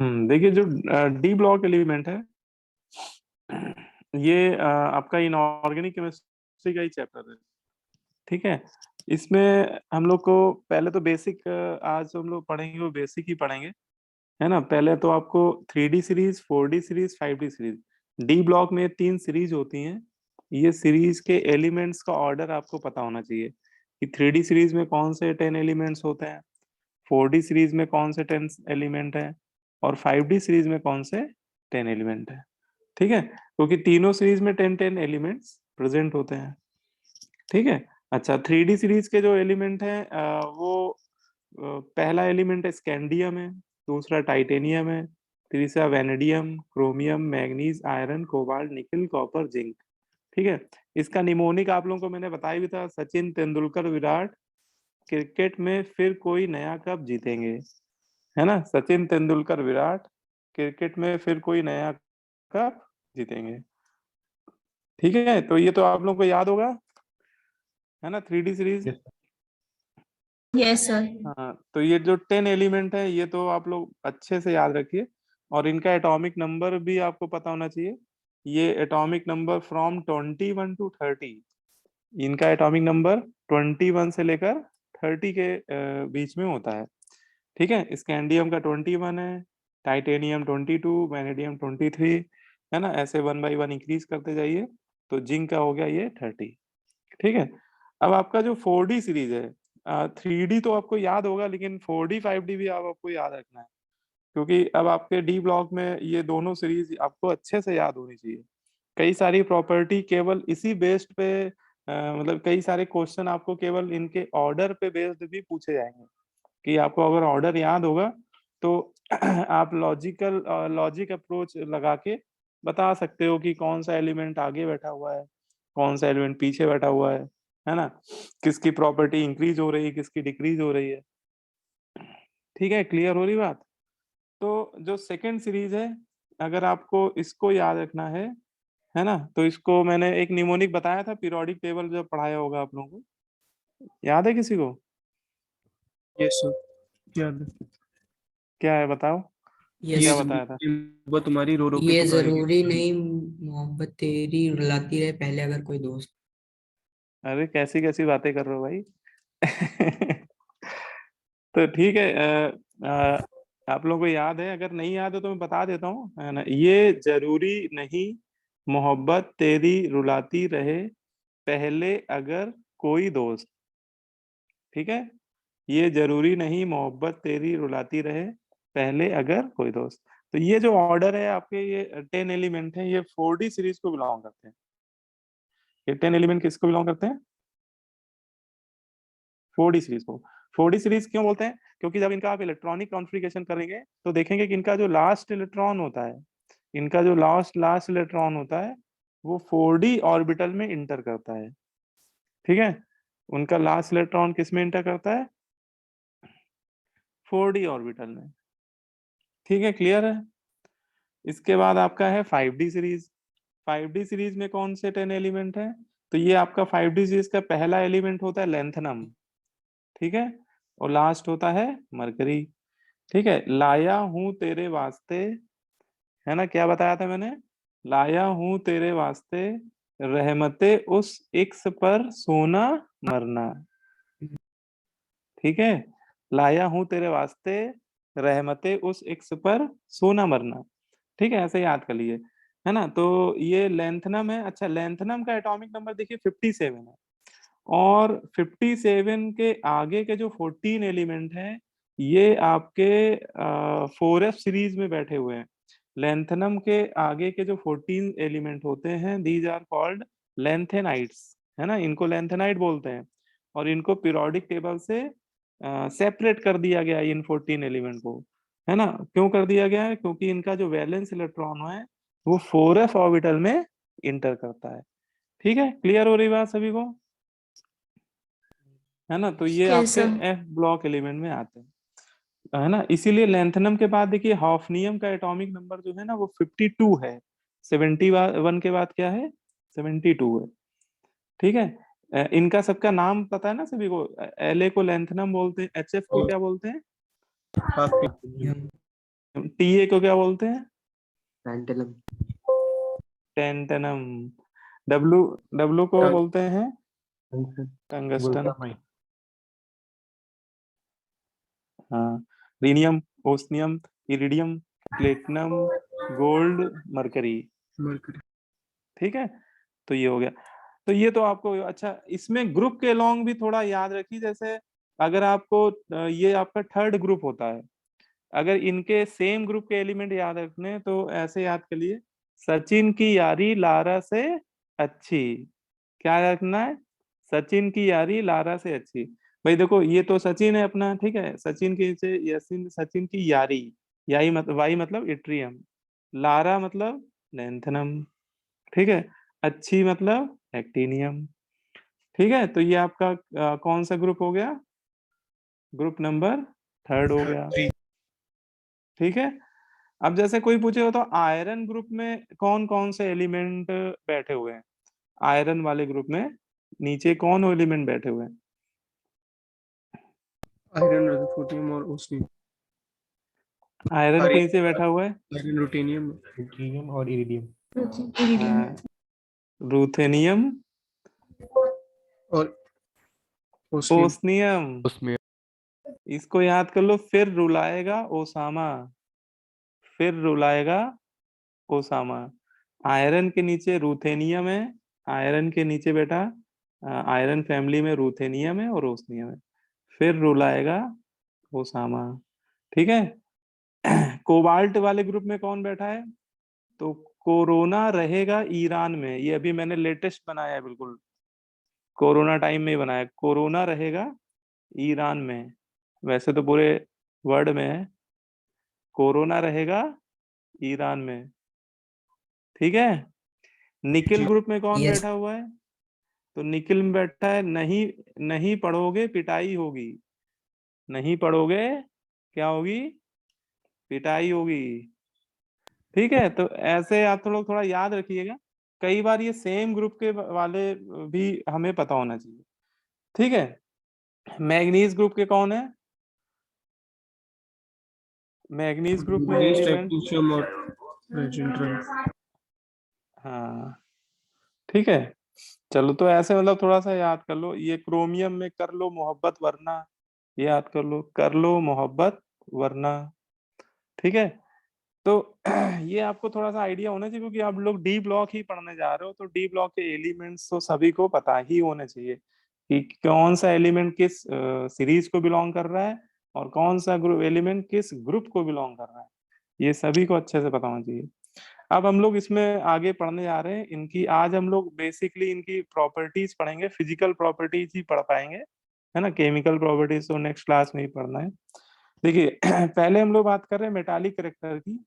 देखिए जो D block element है, ये आपका इनऑर्गेनिक केमिस्ट्री का ही चैप्टर है। ठीक है, इसमें हम लोग को पहले तो बेसिक, आज हम लोग पढ़ेंगे वो बेसिक ही पढ़ेंगे, है ना। पहले तो आपको 3D series, 4D series, 5D series, D block में 3 सीरीज होती हैं। ये सीरीज के एलिमेंट्स का ऑर्डर आपको पता होना चाहिए कि 3D सीरीज में कौन से 10 एलिमेंट्स होते हैं, 4D सीरीज में कौन से 10 एलिमेंट है, और 5D सीरीज में कौन से 10 एलिमेंट है। ठीक है, क्योंकि तीनों सीरीज में 10 10 एलिमेंट्स प्रेजेंट होते हैं। ठीक है। अच्छा, 3D सीरीज के जो एलिमेंट है वो पहला एलिमेंट स्कैंडियम है, दूसरा टाइटेनियम है, तीसरा vanadium, chromium, manganese, iron, cobalt, निकल, कॉपर, जिंक। ठीक है। इसका निमोनिक आप लोगों को मैंने बताया भी था, सचिन तेंदुलकर विराट क्रिकेट में फिर कोई नया कप जीतेंगे, है ना। सचिन तेंदुलकर विराट क्रिकेट में फिर कोई नया कप जीतेंगे। ठीक है, तो ये तो आप लोगों को याद होगा, है ना, 3D सीरीज। Yes sir. हाँ, तो ये जो 10 एलिमेंट है ये तो आप लोग अच्छे से याद रखिए, और इनका एटॉमिक नंबर भी आपको पता होना चाहिए। ये एटॉमिक नंबर फ्रॉम 21 to 30, इनका एटॉमिक नंबर 21 से लेकर 30 के बीच में होता है। ठीक है, स्कैंडियम का 21 है, टाइटेनियम 22, वैनेडियम 23, है ना, ऐसे 1 by 1 इंक्रीज करते जाइए। तो जिंक का हो गया ये 30। ठीक है। अब आपका जो 4D सीरीज है, 3D तो आपको याद होगा, लेकिन 4D 5D भी आपको याद रखना है, क्योंकि अब आपके डी ब्लॉक में ये दोनों सीरीज आपको अच्छे से याद होनी चाहिए। कई सारी प्रॉपर्टी केवल इसी बेस्ड पे, मतलब कई सारे क्वेश्चन आपको केवल इनके ऑर्डर पे बेस्ड भी पूछे जाएंगे, कि आपको अगर ऑर्डर याद होगा तो आप लॉजिक अप्रोच लगा के बता सकते हो कि कौन सा एलिमेंट आगे बैठा हुआ है, कौन सा एलिमेंट पीछे बैठा हुआ है ना, किसकी प्रॉपर्टी इंक्रीज हो रही है, किसकी डिक्रीज हो रही है। ठीक है, क्लियर हो रही बात। तो जो सेकंड सीरीज है, अगर आपको इसको याद रखना है ना, तो इसको मैंने एक निमोनिक बताया था, पीरियोडिक टेबल जो पढ़ाया होगा आप लोगों को, याद है किसी को? यस सर, याद है। क्या है बताओ, यस। ये क्या बताया था? वो तुम्हारी रो रो के ये पुकारेगी। जरूरी नहीं मोहब्बत तेरी रुलाती रहे पहले अगर कोई दोस्त। अरे कैसी कैसी बातें कर रहे हो भाई। तो ठीक है, आप लोगों को याद है, अगर नहीं याद है तो मैं बता देता हूँ, है ना। ये जरूरी नहीं मोहब्बत तेरी रुलाती रहे पहले अगर कोई दोस्त। ठीक है, ये जरूरी नहीं मोहब्बत तेरी रुलाती रहे पहले अगर कोई दोस्त। तो ये जो ऑर्डर है आपके, ये 10 एलिमेंट है, ये 4D सीरीज को बिलोंग करते हैं। ये 10 एलिमेंट किसको बिलोंग करते हैं? 4D सीरीज को। 4D सीरीज क्यों बोलते हैं? क्योंकि जब इनका आप इलेक्ट्रॉनिक कॉन्फ़िगरेशन करेंगे तो देखेंगे कि इनका जो लास्ट इलेक्ट्रॉन होता है, इनका जो लास्ट लास्ट इलेक्ट्रॉन होता है, वो 4D ऑर्बिटल में इंटर करता है। ठीक है, उनका लास्ट इलेक्ट्रॉन किस में इंटर करता है? 4D ऑर्बिटल में। ठीक है, क्लियर है। इसके बाद आपका है 5D सीरीज। 5D सीरीज में कौन से 10 एलिमेंट है? तो ये आपका 5D सीरीज का पहला एलिमेंट होता है लेंथनम। ठीक है, और लास्ट होता है मरकरी। ठीक है, लाया हूं तेरे वास्ते, है ना, क्या बताया था मैंने? लाया हूं तेरे वास्ते रहमते उस इक्स पर सोना मरना। ठीक है, लाया हूं तेरे वास्ते रहमते उस इक्स पर सोना मरना। ठीक है, ऐसे याद कर लिए, है ना। तो ये लेंथनम है। अच्छा, लेंथनम का एटॉमिक नंबर देखिए 57 है, और 57 के आगे के जो 14 एलिमेंट हैं ये आपके 4F सीरीज में बैठे हुए हैं। लेंथनम के आगे के जो 14 एलिमेंट होते हैं, दीज आर कॉल्ड लेंथेनाइट्स, है ना, इनको लेंथेनाइट बोलते हैं। और इनको पीरियोडिक टेबल से सेपरेट कर दिया गया है इन 14 एलिमेंट को, है ना। क्यों कर दिया गया है? क्योंकि इनका जो वैलेंस इलेक्ट्रॉन है वो 4F ऑर्बिटल में इंटर करता है। ठीक है, क्लियर हो रही बात सभी को, है ना। तो ये यस आपके सर। एफ ब्लॉक एलिमेंट में आते हैं, है ना। इसीलिए लेंथनम के बाद देखिए हॉफनियम का एटॉमिक नंबर जो है ना वो 52 है। 71 के बाद क्या है? 72 है। ठीक है, इनका सबका नाम पता है ना सभी को? La को लेंथनम बोलते हैं, HF को और क्या बोलते हैं? हाफ TA को क्या बोलते हैं? टैंटलम। टेंटनम। W को टंग- बोलते हैं टंगस्टन। गुलतामाइन। हाँ, rhenium, osmium, iridium, platinum, gold, mercury. Mercury. ठीक है, तो ये हो गया। तो ये तो आपको अच्छा, इसमें ग्रुप के अलोंग भी थोड़ा याद रखिए। जैसे अगर आपको ये आपका थर्ड ग्रुप होता है, अगर इनके सेम ग्रुप के एलिमेंट याद रखने हैं, तो ऐसे याद कर लिए, सचिन की यारी लारा से अच्छी। क्या रखना है? सचिन की यारी लारा से अच्छी। भाई देखो, ये तो सचिन है अपना, ठीक है, सचिन के नीचे यसिन, सचिन की यारी, याई मतलब वाई मतलब इट्रियम, लारा मतलब लैंथनम, ठीक है, अच्छी मतलब एक्टिनियम। ठीक है, तो ये आपका कौन सा ग्रुप हो गया? ग्रुप नंबर थर्ड हो गया। थ्री। ठीक है, अब जैसे कोई पूछे हो तो आयरन ग्रुप में कौन कौन से एलिमेंट बैठे हुए हैं? आयरन वाले ग्रुप में नीचे कौन एलिमेंट बैठे हुए हैं? आयरन, रदरफोर्डियम और ओस्मियम। आयरन अरे, के नीचे बैठा हुआ है आयरन, रूटेनियम, ड्यूटेरियम और इरिडियम रूथेनियम, और ओस्मियम। ओस्नियम। उसमें इसको याद कर लो, फिर रुलाएगा ओसामा, फिर रुलाएगा ओसामा। आयरन के नीचे रूथेनियम है, आयरन के नीचे बेटा आयरन फैमिली में रूथेनियम है और ओस्नियम है, फिर रुलाएगा ओसामा। ठीक है। कोबाल्ट वाले ग्रुप में कौन बैठा है? तो कोरोना रहेगा ईरान में, ये अभी मैंने लेटेस्ट बनाया है, बिल्कुल कोरोना टाइम में ही बनाया। कोरोना रहेगा ईरान में, वैसे तो पूरे वर्ल्ड में है, कोरोना रहेगा ईरान में। ठीक है। निकिल जी। ग्रुप में कौन यस। बैठा हुआ है? तो निकिल में बैठा है, नहीं नहीं पढ़ोगे पिटाई होगी, नहीं पढ़ोगे क्या होगी? पिटाई होगी। ठीक है, तो ऐसे आप तो लोग थोड़ा याद रखिएगा, कई बार ये सेम ग्रुप के वाले भी हमें पता होना चाहिए। ठीक है। मैग्नीज ग्रुप के कौन है? मैग्नीज ग्रुप में मैग्नीज, एलिमेंट, टेक्नीशियम और लेजेंड्रम। हाँ ठीक है। चलो, तो ऐसे मतलब थोड़ा सा याद कर लो। ये क्रोमियम में कर लो मोहब्बत वरना, ये याद कर लो मोहब्बत वरना। ठीक है, तो ये आपको थोड़ा सा आइडिया होना चाहिए, क्योंकि आप लोग डी ब्लॉक ही पढ़ने जा रहे हो, तो डी ब्लॉक के एलिमेंट्स तो सभी को पता ही होने चाहिए कि कौन सा एलिमेंट किस सीरीज को बिलोंग कर रहा है और कौन सा ग्रुप एलिमेंट किस ग्रुप को बिलोंग कर रहा है, ये सभी को अच्छे से पता होना चाहिए। अब हम लोग इसमें आगे पढ़ने जा रहे हैं इनकी, आज हम लोग बेसिकली इनकी प्रॉपर्टीज पढ़ेंगे, फिजिकल प्रॉपर्टीज ही पढ़ पाएंगे, है ना, केमिकल प्रॉपर्टीज तो नेक्स्ट क्लास में ही पढ़ना है। देखिए पहले हम लोग बात कर रहे हैं मेटालिक करेक्टर की।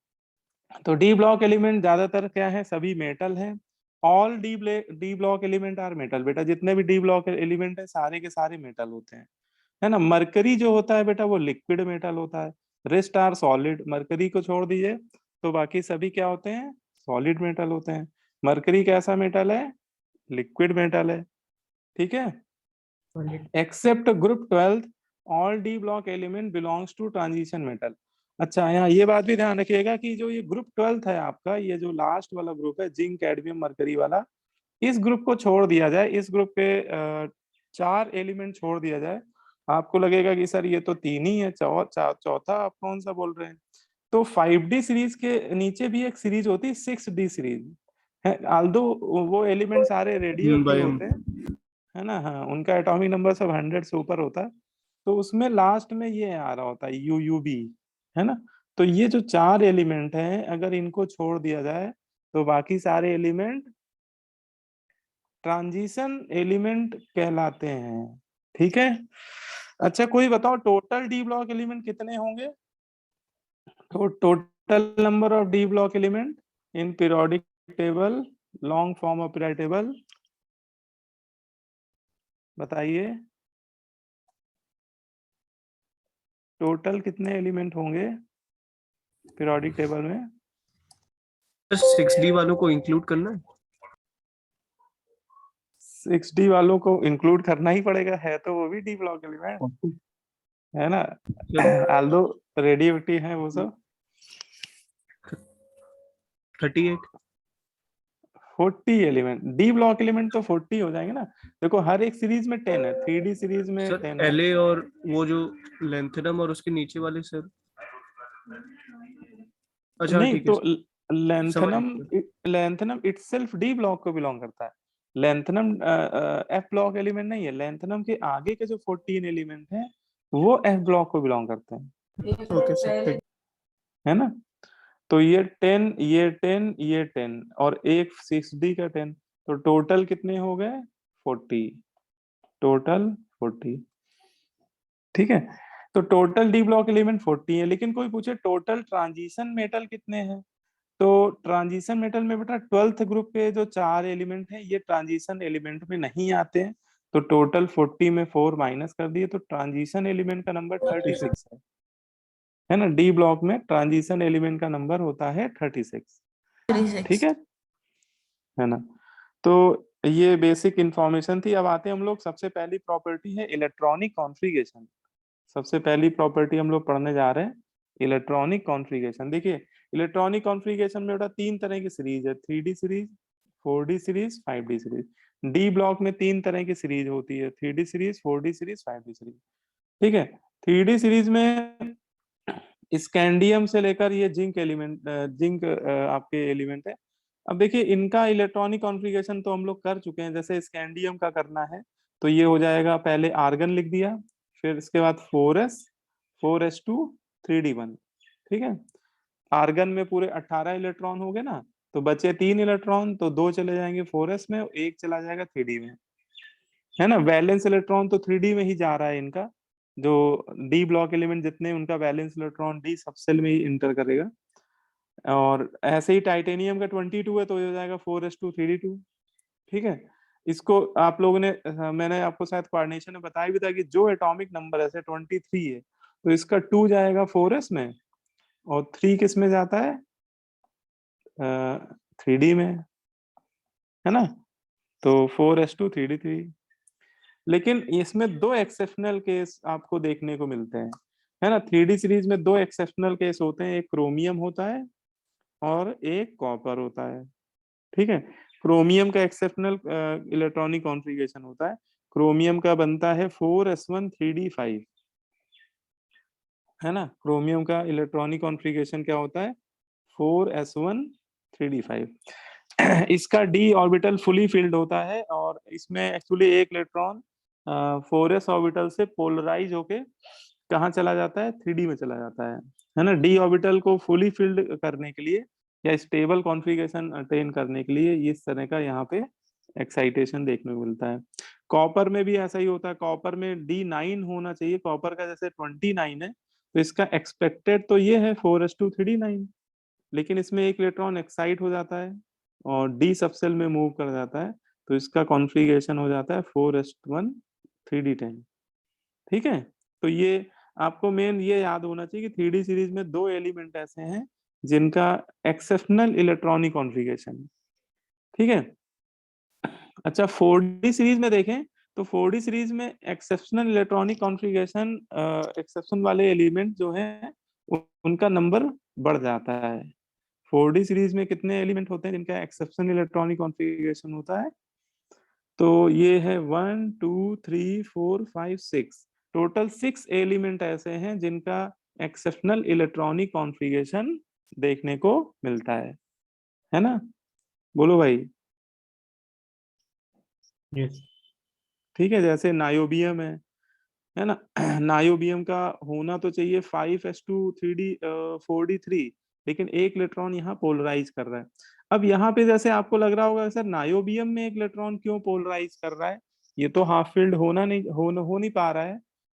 तो डी ब्लॉक एलिमेंट ज्यादातर क्या है? सभी मेटल है। All D block element are metal. बेटा जितने भी डी ब्लॉक एलिमेंट है सारे के सारे मेटल होते हैं, है ना। मरकरी जो होता है बेटा वो लिक्विड मेटल होता है। रेस्ट आर सॉलिड, मरकरी को छोड़ दीजिए तो बाकी सभी क्या होते हैं? सॉलिड मेटल होते हैं। मरकरी कैसा मेटल है? लिक्विड मेटल है। ठीक है। Except group 12 all D block element belongs to transition metal. अच्छा, यहाँ ये बात भी ध्यान रखिएगा कि जो ये ग्रुप 12 है आपका, ये जो लास्ट वाला ग्रुप है जिंक कैडमियम मरकरी वाला, इस ग्रुप को छोड़ दिया जाए, इस ग्रुप के 4 एलिमेंट छोड़ दिया जाए, आपको लगेगा कि सर ये तो 3 ही है, चौथा आप कौन सा बोल रहे हैं? तो 5D सीरीज के नीचे भी एक सीरीज होती है 6D सीरीज है, आल्दो वो एलिमेंट सारे रेडियो एक्टिव बाय होते हैं, है ना। हाँ, उनका एटॉमिक नंबर सब 100 से ऊपर होता है, तो उसमें लास्ट में ये आ रहा होता है UUB, है ना। तो ये जो 4 एलिमेंट हैं, अगर इनको छोड़ दिया जाए तो बाकी सारे एलिमेंट ट्रांजिशन एलिमेंट कहलाते हैं। ठीक है। अच्छा, कोई बताओ टोटल डी ब्लॉक एलिमेंट कितने होंगे? तो total number of D block element in periodic table, long form of periodic table, बताइए टोटल कितने एलिमेंट होंगे पीरियोडिक टेबल में? 6D वालों को इंक्लूड करना है। 6D वालों को इंक्लूड करना ही पड़ेगा, है तो वो भी डी ब्लॉक एलिमेंट, है ना। जब आल्दो रेडियो एक्टिव है वो सब। 38। 40 एलिमेंट, डी ब्लॉक एलिमेंट तो 40 हो जाएंगे ना। देखो हर एक सीरीज में 10 है, 3D सीरीज में सर 10 है। LA और वो जो लेंथेनम और उसके नीचे वाले सर। अच्छा नहीं ठीक है तो सर, समझ लेंथनम, गया। लेंथनम इटसेल्फ डी ब्लॉक को बिलोंग करता है। लेंथनम एफ ब्लॉक एलिमेंट नहीं है। लेंथनम के आगे के जो 14 एलिमेंट हैं वो एफ ब्लॉक को बिलोंग करते हैं, ओके सर। है ना। तो ये 10, ये 10, ये 10 और एक 6D का 10, तो टोटल कितने हो गए? 40, टोटल 40। ठीक है, तो टोटल डी ब्लॉक एलिमेंट 40 है। लेकिन कोई पूछे टोटल ट्रांजिशन मेटल कितने हैं, तो ट्रांजिशन मेटल में बेटा 12th ग्रुप के जो 4 एलिमेंट हैं ये ट्रांजिशन एलिमेंट में नहीं आते हैं। तो टोटल 40 में 4 माइनस कर दिए तो ट्रांजिशन एलिमेंट का नंबर 36 है ना। डी ब्लॉक में ट्रांजिशन एलिमेंट का नंबर होता है 36। ठीक है ना। तो ये बेसिक इंफॉर्मेशन थी। अब आते हैं हम लोग, सबसे पहली प्रॉपर्टी है इलेक्ट्रॉनिक कॉन्फ़िगरेशन। सबसे पहली प्रॉपर्टी हम लोग पढ़ने जा रहे हैं इलेक्ट्रॉनिक कॉन्फ़िगरेशन। देखिए इलेक्ट्रॉनिक कॉन्फ़िगरेशन में बेटा 3 तरह की सीरीज है, 3D series, 4D series, 5D series. D block में 3 तरह की सीरीज होती है, 3D series, 4D series, 5D series. ठीक है, 3D सीरीज में स्कैंडियम से लेकर ये जिंक एलिमेंट, जिंक आपके एलिमेंट है। अब देखिए इनका इलेक्ट्रॉनिक कॉन्फ़िगरेशन तो हम लोग कर चुके हैं। जैसे स्कैंडियम का करना है तो ये हो जाएगा, पहले आर्गन लिख दिया, फिर इसके बाद 4s, 4s2, 3d1। ठीक है, आर्गन में पूरे 18 इलेक्ट्रॉन हो गए ना, तो बचे 3 इलेक्ट्रॉन, तो 2 चले जाएंगे 4s में, एक चला जाएगा 3d में, है ना। वैलेंस इलेक्ट्रॉन तो 3D में ही जा रहा है इनका, जो डी ब्लॉक एलिमेंट जितने उनका वैलेंस इलेक्ट्रॉन डी सबसेल में ही इंटर करेगा। और ऐसे ही टाइटेनियम का 22 है तो ये हो जाएगा 4s2, 3d2। ठीक है, इसको आप लोगों ने मैंने आपको शायद कोऑर्डिनेशन में बताया भी था कि जो एटॉमिक नंबर ऐसे 23 है तो इसका 2 जाएगा 4s में और 3 किस में जाता है? 3D में, है ना। तो 4s2, 3d3। लेकिन इसमें 2 एक्सेप्शनल केस आपको देखने को मिलते हैं, है ना। 3D सीरीज में 2 एक्सेप्शनल केस होते हैं, एक क्रोमियम होता है और एक कॉपर होता है। ठीक है, क्रोमियम का एक्सेप्शनल इलेक्ट्रॉनिक कॉन्फ़िगरेशन होता है। क्रोमियम का बनता है 4s1, 3d5, है ना। क्रोमियम का इलेक्ट्रॉनिक कॉन्फ़िगरेशन क्या होता है? 4s1, 3d5। इसका डी ऑर्बिटल फुली फिल्ड होता है और इसमें एक्चुअली एक इलेक्ट्रॉन 4s ऑर्बिटल से पोलराइज होके कहाँ चला जाता है? 3D में चला जाता है ना। डी ऑर्बिटल को फुली फिल्ड करने के लिए या स्टेबल कॉन्फ़िगरेशन अटेन करने के लिए इस तरह का यहाँ पे एक्साइटेशन देखने को मिलता है। कॉपर में भी ऐसा ही होता है। कॉपर में D9 होना चाहिए, कॉपर का जैसे 29 है तो इसका एक्सपेक्टेड तो ये है 4s2, 3d9, लेकिन इसमें एक इलेक्ट्रॉन एक्साइट हो जाता है और डी सबसेल में मूव कर जाता है तो इसका कॉन्फ़िगरेशन हो जाता है 4s1, 3d10। ठीक है, तो ये आपको मेन ये याद होना चाहिए कि 3D सीरीज में 2 एलिमेंट ऐसे हैं जिनका एक्सेप्शनल इलेक्ट्रॉनिक कॉन्फ़िगरेशन है। ठीक है, अच्छा 4D सीरीज में देखें तो 4D सीरीज में एक्सेप्शनल इलेक्ट्रॉनिक कॉन्फ़िगरेशन, एक्सेप्शन वाले एलिमेंट जो हैं उनका नंबर बढ़ जाता है। 4D सीरीज में कितने एलिमेंट होते हैं जिनका एक्सेप्शन इलेक्ट्रॉनिक कॉन्फ़िगरेशन होता है? तो ये है 1, 2, 3, 4, 5, 6, टोटल 6 एलिमेंट ऐसे हैं जिनका एक्सेप्शनल इलेक्ट्रॉनिक कॉन्फ़िगरेशन देखने को मिलता है ना। बोलो भाई। यस। ठीक है, जैसे नायोबियम है ना। नायोबियम का होना तो चाहिए 5s2, 3d 4d3, लेकिन एक इलेक्ट्रॉन यहाँ पोलराइज कर रहा है। अब यहाँ पे जैसे आपको लग रहा होगा सर नायोबियम में एक इलेक्ट्रॉन क्यों पोलराइज कर रहा है, ये तो हाफ फील्ड होना नहीं हो नहीं पा रहा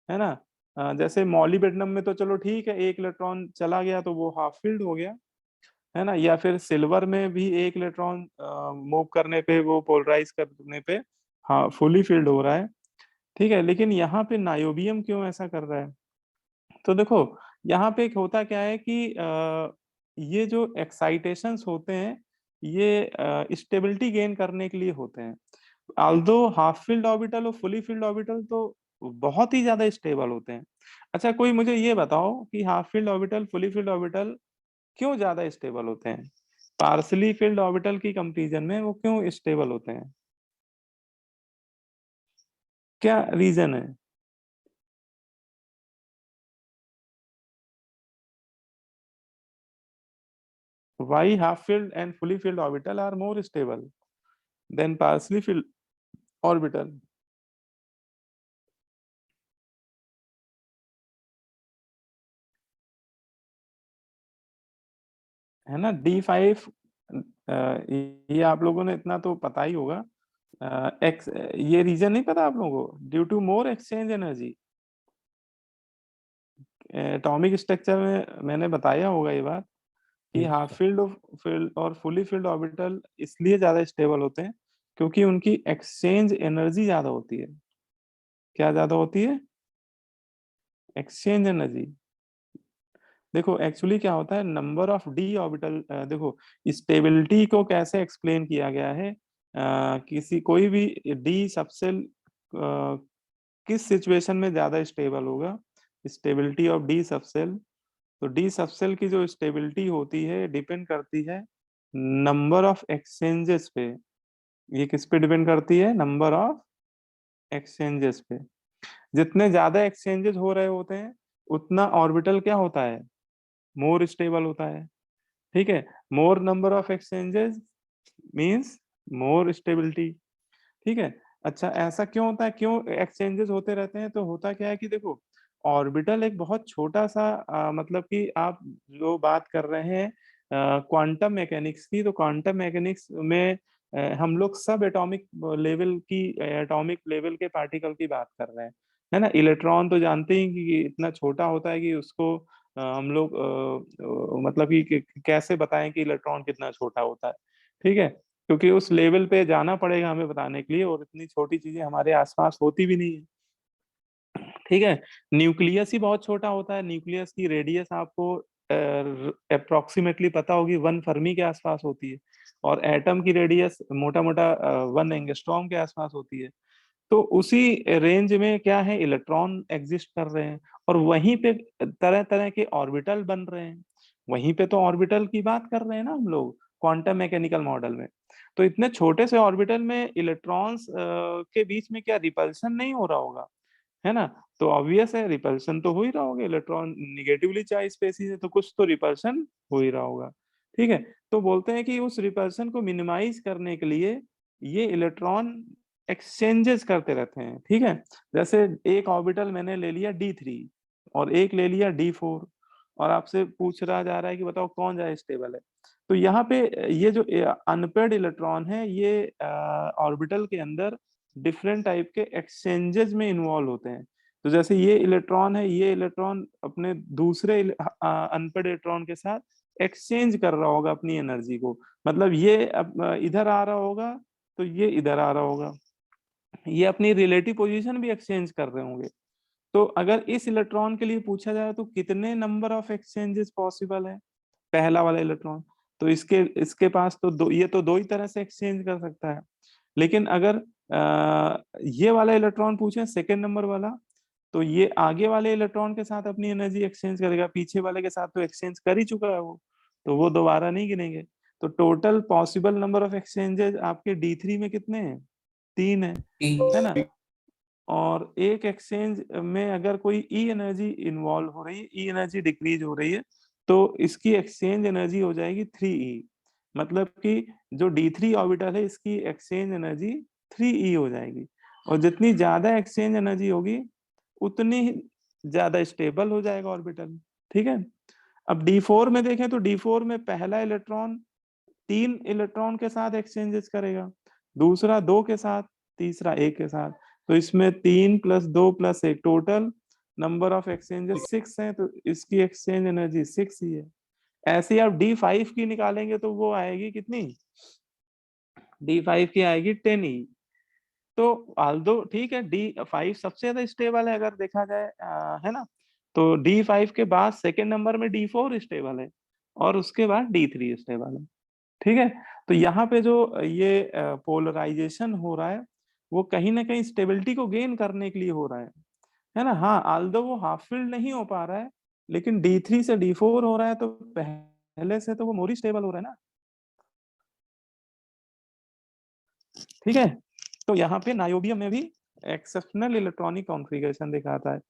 है ना। जैसे मॉलिब्डेनम में तो चलो ठीक है, एक इलेक्ट्रॉन चला गया तो वो हाफ फील्ड हो गया, है ना। या फिर सिल्वर में भी एक इलेक्ट्रॉन मूव करने पे, वो पोलराइज करने पे हाँ फुली फील्ड हो रहा है। ठीक है, लेकिन यहाँ पे नायोबियम क्यों ऐसा कर रहा है? तो देखो यहाँ पे एक होता क्या है कि ये जो एक्साइटेशंस होते हैं ये स्टेबिलिटी गेन करने के लिए होते हैं। ऑल्दो हाफ फील्ड ऑर्बिटल और फुली फील्ड ऑर्बिटल तो बहुत ही ज्यादा स्टेबल होते हैं। अच्छा कोई मुझे ये बताओ कि half filled orbital, fully filled orbital क्यों ज्यादा स्टेबल होते हैं? पार्सली फिल्ड ऑर्बिटल की कंपैरिजन में वो क्यों स्टेबल होते हैं, क्या रीजन है? Why half filled and fully filled orbital are more stable than partially filled orbital? है ना D5। ये आप लोगों ने इतना तो पता ही होगा। एक्स ये रीजन नहीं पता आप लोगों को? Due to more exchange energy. Atomic structure में मैंने बताया होगा ये बात कि हाफ फील्ड और फुली फील्ड ऑर्बिटल इसलिए ज्यादा स्टेबल होते हैं क्योंकि उनकी एक्सचेंज एनर्जी ज्यादा होती है। क्या ज्यादा होती है? Exchange energy. देखो एक्चुअली क्या होता है, नंबर ऑफ डी ऑर्बिटल, देखो स्टेबिलिटी को कैसे एक्सप्लेन किया गया है, किसी कोई भी डी सबसेल किस सिचुएशन में ज्यादा स्टेबल होगा, स्टेबिलिटी ऑफ डी सबसेल। तो डी सबसेल की जो स्टेबिलिटी होती है डिपेंड करती है नंबर ऑफ एक्सचेंजेस पे। ये किस पे डिपेंड करती है? नंबर ऑफ एक्सचेंजेस पे। जितने ज्यादा एक्सचेंजेस हो रहे होते हैं उतना ऑर्बिटल क्या होता है? मोर स्टेबल होता है। ठीक है, मोर number of exchanges means more stability. ठीक है। अच्छा ऐसा क्यों होता है, क्यों एक्सचेंजेस होते रहते हैं? तो होता क्या है कि देखो ऑर्बिटल एक बहुत छोटा सा मतलब कि आप जो बात कर रहे हैं क्वांटम मैकेनिक्स की, तो क्वांटम मैकेनिक्स में हम लोग सब एटॉमिक लेवल की, एटॉमिक लेवल के पार्टिकल की बात कर रहे हैं, है ना। इलेक्ट्रॉन तो जानते ही कि इतना छोटा होता है कि उसको हम लोग मतलब कि कैसे बताएं कि इलेक्ट्रॉन कितना छोटा होता है। ठीक है, क्योंकि उस लेवल पे जाना पड़ेगा हमें बताने के लिए, और इतनी छोटी चीजें हमारे आसपास होती भी नहीं है। ठीक है, न्यूक्लियस ही बहुत छोटा होता है, न्यूक्लियस की रेडियस आपको अप्रोक्सीमेटली पता होगी 1 फर्मी के आसपास होती है, और एटम की रेडियस मोटा मोटा 1 एंगस्ट्रॉम के आसपास होती है। तो उसी रेंज में क्या है, इलेक्ट्रॉन एग्जिस्ट कर रहे हैं, और वहीं पे तरह तरह के ऑर्बिटल बन रहे हैं। वहीं पे तो ऑर्बिटल की बात कर रहे हैं ना हम लोग क्वांटम मैकेनिकल मॉडल में। तो इतने छोटे से ऑर्बिटल में इलेक्ट्रॉन्स के बीच में क्या रिपल्शन नहीं हो रहा होगा, है ना। तो ऑब्वियस है रिपल्शन तो हो ही रहा होगा, इलेक्ट्रॉन निगेटिवली चार्ज स्पेसीज है तो कुछ तो रिपल्शन हो ही रहा होगा। ठीक है, तो बोलते हैं कि उस रिपल्शन को मिनिमाइज करने के लिए ये इलेक्ट्रॉन एक्सचेंजेस करते रहते हैं। ठीक है, जैसे एक ऑर्बिटल मैंने ले लिया D3 और एक ले लिया D4, और आपसे पूछ रहा जा रहा है कि बताओ कौन ज्यादा स्टेबल है। तो यहाँ पे ये जो अनपेयर्ड इलेक्ट्रॉन है ये ऑर्बिटल के अंदर डिफरेंट टाइप के एक्सचेंजेस में इन्वॉल्व होते हैं। तो जैसे ये इलेक्ट्रॉन है, ये इलेक्ट्रॉन अपने दूसरे अनपेयर्ड इलेक्ट्रॉन के साथ एक्सचेंज कर रहा होगा अपनी एनर्जी को। मतलब ये इधर आ रहा होगा तो ये इधर आ रहा होगा, ये अपनी रिलेटिव पोजीशन भी एक्सचेंज कर रहे होंगे। तो अगर इस इलेक्ट्रॉन के लिए पूछा जाए तो कितने नंबर ऑफ एक्सचेंजेस पॉसिबल है, पहला वाला इलेक्ट्रॉन, तो इसके इसके पास तो दो, ये तो दो ही तरह से एक्सचेंज कर सकता है। लेकिन अगर ये वाला इलेक्ट्रॉन पूछे सेकेंड नंबर वाला, तो ये आगे वाले इलेक्ट्रॉन के साथ अपनी एनर्जी एक्सचेंज करेगा, पीछे वाले के साथ तो एक्सचेंज कर ही चुका है वो, तो वो दोबारा नहीं गिनेंगे। तो total possible number of exchanges आपके D3 में कितने हैं? 3 है ना। और एक एक्सचेंज में अगर कोई ई एनर्जी इन्वॉल्व हो रही है, ई एनर्जी डिक्रीज हो रही है, तो इसकी एक्सचेंज एनर्जी हो जाएगी 3E। मतलब कि जो D3 ऑर्बिटल है इसकी एक्सचेंज एनर्जी 3E हो जाएगी, और जितनी ज्यादा एक्सचेंज एनर्जी होगी उतनी ही ज्यादा स्टेबल हो जाएगा ऑर्बिटल। ठीक है, अब D4 में देखें तो D4 में पहला इलेक्ट्रॉन 3 इलेक्ट्रॉन के साथ एक्सचेंजेस करेगा, दूसरा 2 के साथ, तीसरा 1 के साथ। तो इसमें 3 + 2 + 1 टोटल नंबर ऑफ एक्सचेंजेस 6 है, तो इसकी एक्सचेंज एनर्जी 6 ही है। ऐसे ही आप D5 की निकालेंगे तो वो आएगी कितनी? D5 की आएगी 10E। तो आल्दो ठीक है D5 सबसे ज्यादा स्टेबल है अगर देखा जाए, है ना। तो D5 के बाद सेकेंड नंबर में D4 स्टेबल है, और उसके बाद D3 स्टेबल है। ठीक है, तो यहाँ पे जो ये पोलराइजेशन हो रहा है वो कहीं ना कहीं स्टेबिलिटी को गेन करने के लिए हो रहा है ना। हाँ, आल्दो वो हाफ फील्ड नहीं हो पा रहा है, लेकिन D3 से D4 हो रहा है तो पहले से तो वो मोर स्टेबल हो रहा है ना। ठीक है, तो यहाँ पे नायोबियम में भी एक्सेप्शनल इलेक्ट्रॉनिक कॉन्फ़िगरेशन दिखाता है,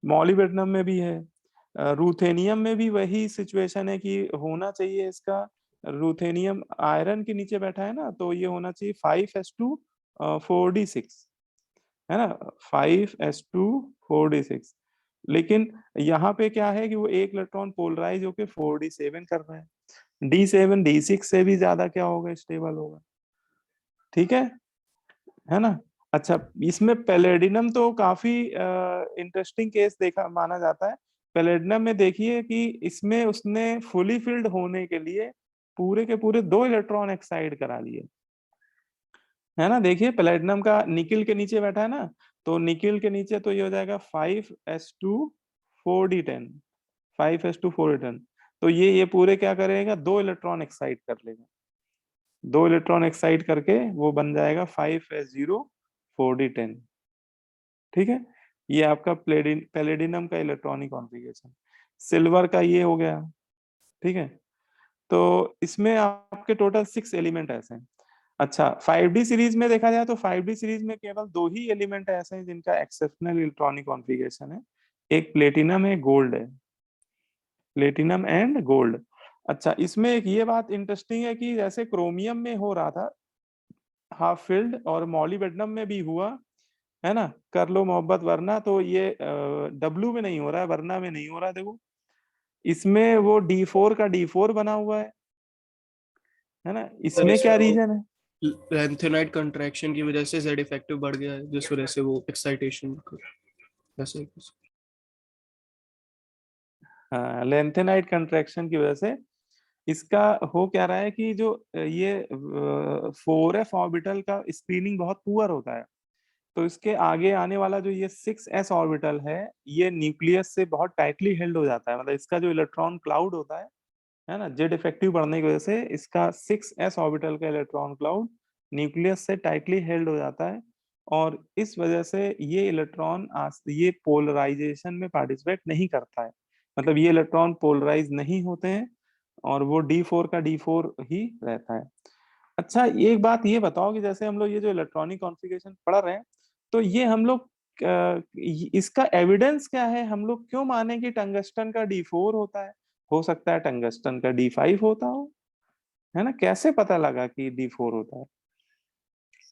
मॉलिब्डेनम में भी है, रूथेनियम में भी वही सिचुएशन है कि होना चाहिए इसका, रूथेनियम आयरन के नीचे बैठा है ना, तो ये होना चाहिए 5s2 4d6, है ना, 5s2 4d6। लेकिन यहाँ पे क्या है कि वो एक इलेक्ट्रॉन पोलराइज होके 4d7 कर रहा है, d7 d6 से भी ज्यादा क्या होगा, स्टेबल होगा। ठीक है ना। अच्छा, इसमें पैलेडिनम तो काफी इंटरेस्टिंग केस देखा माना जाता है। पैलेडिनम में देखिए कि इसमें उसने फुली फिल्ड होने के लिए पूरे के पूरे 2 इलेक्ट्रॉन एक्साइड करा लिए, है ना। देखिए प्लेटिनम का निकिल के नीचे बैठा है ना, तो निकिल के नीचे तो ये हो जाएगा 5s2 4d10, 5s2 4d10। तो ये पूरे क्या करेगा, 2 इलेक्ट्रॉन एक्साइड कर लेगा, 2 इलेक्ट्रॉन एक्साइड करके वो बन जाएगा 5s0 4d10। ठीक है, ये आपका पैलेडिनम का इलेक्ट्रॉनिक कॉन्फ़िगरेशन। सिल्वर का ये हो गया। ठीक है, तो इसमें आपके टोटल 6 एलिमेंट ऐसे हैं। अच्छा, 5D सीरीज में देखा जाए तो 5D सीरीज में केवल 2 ही एलिमेंट ऐसे हैं जिनका एक्सेप्शनल इलेक्ट्रॉनिक कॉन्फ़िगरेशन है, एक प्लेटिनम है, गोल्ड है, प्लेटिनम एंड गोल्ड। अच्छा, इसमें एक ये बात इंटरेस्टिंग है कि जैसे क्रोमियम में हो रहा था हाफ फील्ड, और मॉलिब्डेनम में भी हुआ, है ना, कर लो मोहब्बत वरना, तो ये डब्लू में नहीं हो रहा है, वरना में नहीं हो रहा है। देखो इसमें वो D4 का D4 बना हुआ है ना, सर इसमें क्या इसमें रीजन है। लेंथेनाइट कंट्रैक्शन की वजह से जेड इफेक्टिव बढ़ गया है, जिस वजह से वो एक्साइटेशन ऐसे कुछ। हाँ, लेंथेनाइट कंट्रैक्शन की वजह से इसका हो क्या रहा है कि जो ये 4f ऑर्बिटल का स्क्रीनिंग बहुत पुअर होता है, तो इसके आगे आने वाला जो ये 6s ऑर्बिटल ये न्यूक्लियस से बहुत टाइटली हेल्ड हो जाता है, मतलब इसका जो इलेक्ट्रॉन क्लाउड होता है ना, जेड इफेक्टिव बढ़ने की वजह से इसका 6s ऑर्बिटल का इलेक्ट्रॉन क्लाउड न्यूक्लियस से टाइटली हेल्ड हो जाता है, और इस वजह से ये इलेक्ट्रॉन ये पोलराइजेशन में पार्टिसिपेट नहीं करता है, मतलब ये इलेक्ट्रॉन पोलराइज नहीं होते हैं, और वो D4 का D4 ही रहता है। अच्छा, एक बात ये बताओ कि जैसे हम लोग ये जो इलेक्ट्रॉनिक कॉन्फ़िगरेशन पढ़ रहे हैं, तो ये हम लोग इसका एविडेंस क्या है, हम लोग क्यों माने कि टंगस्टन का D4 होता है, हो सकता है टंगस्टन का D5 होता हो, है ना, कैसे पता लगा कि D4 होता है,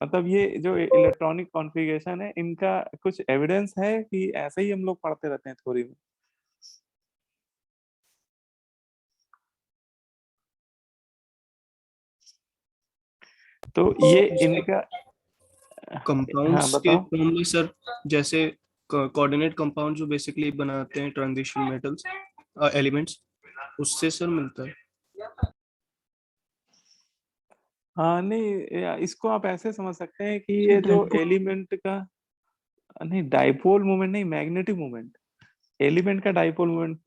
मतलब ये जो इलेक्ट्रॉनिक कॉन्फ़िगरेशन है इनका कुछ एविडेंस है कि ऐसे ही हम लोग पढ़ते रहते हैं थ्योरी में। तो ये इनका, हाँ कंपाउंड्स के बताओ। फॉर्म में सर, जैसे कोऑर्डिनेट कंपाउंड जो बेसिकली बनाते हैं ट्रांजिशन मेटल्स एलिमेंट्स, उससे सर मिलता है। हाँ नहीं, इसको आप ऐसे समझ सकते हैं कि सर ये जो डाइपोल एलिमेंट का, नहीं डाइपोल मोमेंट नहीं, मैग्नेटिक मोमेंट, एलिमेंट का डाइपोल मोमेंट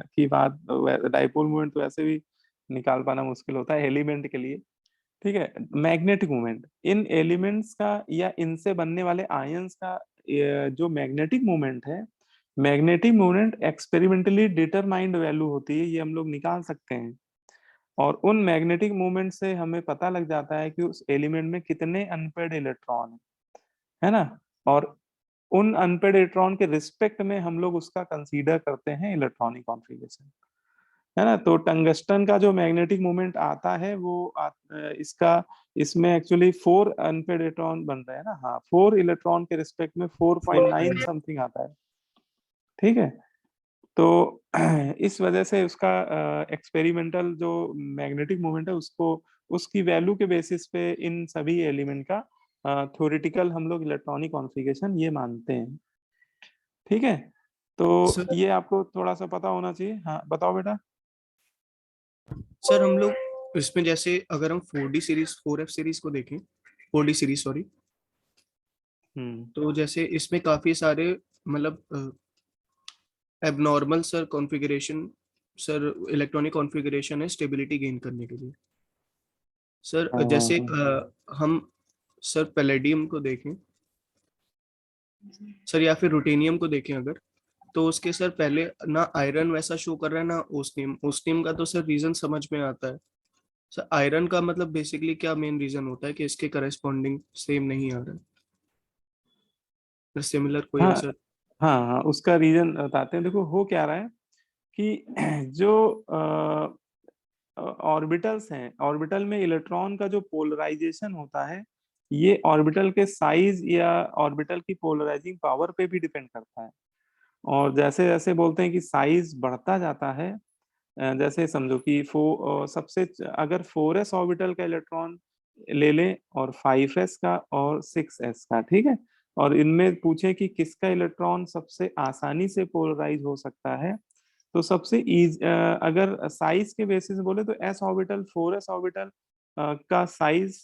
की बात, डाइपोल मोमेंट तो वैसे भी निकाल पाना मुश्किल होता है एलिमेंट के लिए। ठीक है, मैग्नेटिक मोमेंट इन एलिमेंट्स का या इनसे बनने वाले आयंस का जो मैग्नेटिक मोमेंट है, magnetic moment experimentally determined value होती है, ये हम लोग निकाल सकते हैं, और उन मैग्नेटिक मोमेंट से हमें पता लग जाता है कि उस एलिमेंट में कितने अनपेड इलेक्ट्रॉन है ना, और उन अनपेड इलेक्ट्रॉन के रिस्पेक्ट में हम लोग उसका कंसीडर करते हैं इलेक्ट्रॉनिक कॉन्फ़िगरेशन, है ना। तो टंगस्टन का जो मैग्नेटिक मोमेंट आता है इसका, इसमें एक्चुअली 4 अनपेड इलेक्ट्रॉन बन रहे हैं ना, हाँ 4 इलेक्ट्रॉन के रिस्पेक्ट में 4.9 समथिंग आता है। ठीक है, तो इस वजह से उसका एक्सपेरिमेंटल जो मैग्नेटिक मोमेंट है उसको, उसकी वैल्यू के बेसिस पे इन सभी एलिमेंट का थ्योरेटिकल हम लोग इलेक्ट्रॉनिक कॉन्फ़िगरेशन ये मानते हैं। ठीक है, तो सर ये आपको थोड़ा सा पता होना चाहिए। हाँ बताओ बेटा। सर हम लोग इसमें जैसे अगर हम 4D सीरीज 4F सीरीज को देखें, 4D सीरीज सॉरी, हम्म। तो जैसे इसमें काफी सारे मतलब abnormal sir configuration, sir electronic configuration है स्टेबिलिटी गेन करने के लिए। सर हाँ हाँ जैसे हाँ। हम सर पैलेडियम को देखें सर, या फिर रुटेनियम को देखें अगर, तो उसके सर पहले ना आयरन वैसा शो कर रहा है ना ओस्मियम। ओस्मियम का तो सर रीजन समझ में आता है, सर आयरन का मतलब बेसिकली क्या मेन रीजन होता है कि इसके करस्पॉन्डिंग सेम नहीं आ रहा है, सिमिलर कोई हाँ ऐसा? हाँ हाँ, उसका रीजन बताते हैं। देखो हो क्या रहा है कि जो ऑर्बिटल्स हैं, ऑर्बिटल में इलेक्ट्रॉन का जो पोलराइजेशन होता है, ये ऑर्बिटल के साइज या ऑर्बिटल की पोलराइजिंग पावर पे भी डिपेंड करता है। और जैसे जैसे बोलते हैं कि साइज बढ़ता जाता है, जैसे समझो कि सबसे अगर 4s ऑर्बिटल का इलेक्ट्रॉन ले लें और 5s का और 6s का, ठीक है, और इनमें पूछे कि किसका इलेक्ट्रॉन सबसे आसानी से पोलराइज हो सकता है, तो सबसे अगर साइज के बेसिस में बोले तो s ऑर्बिटल 4s ऑर्बिटल का साइज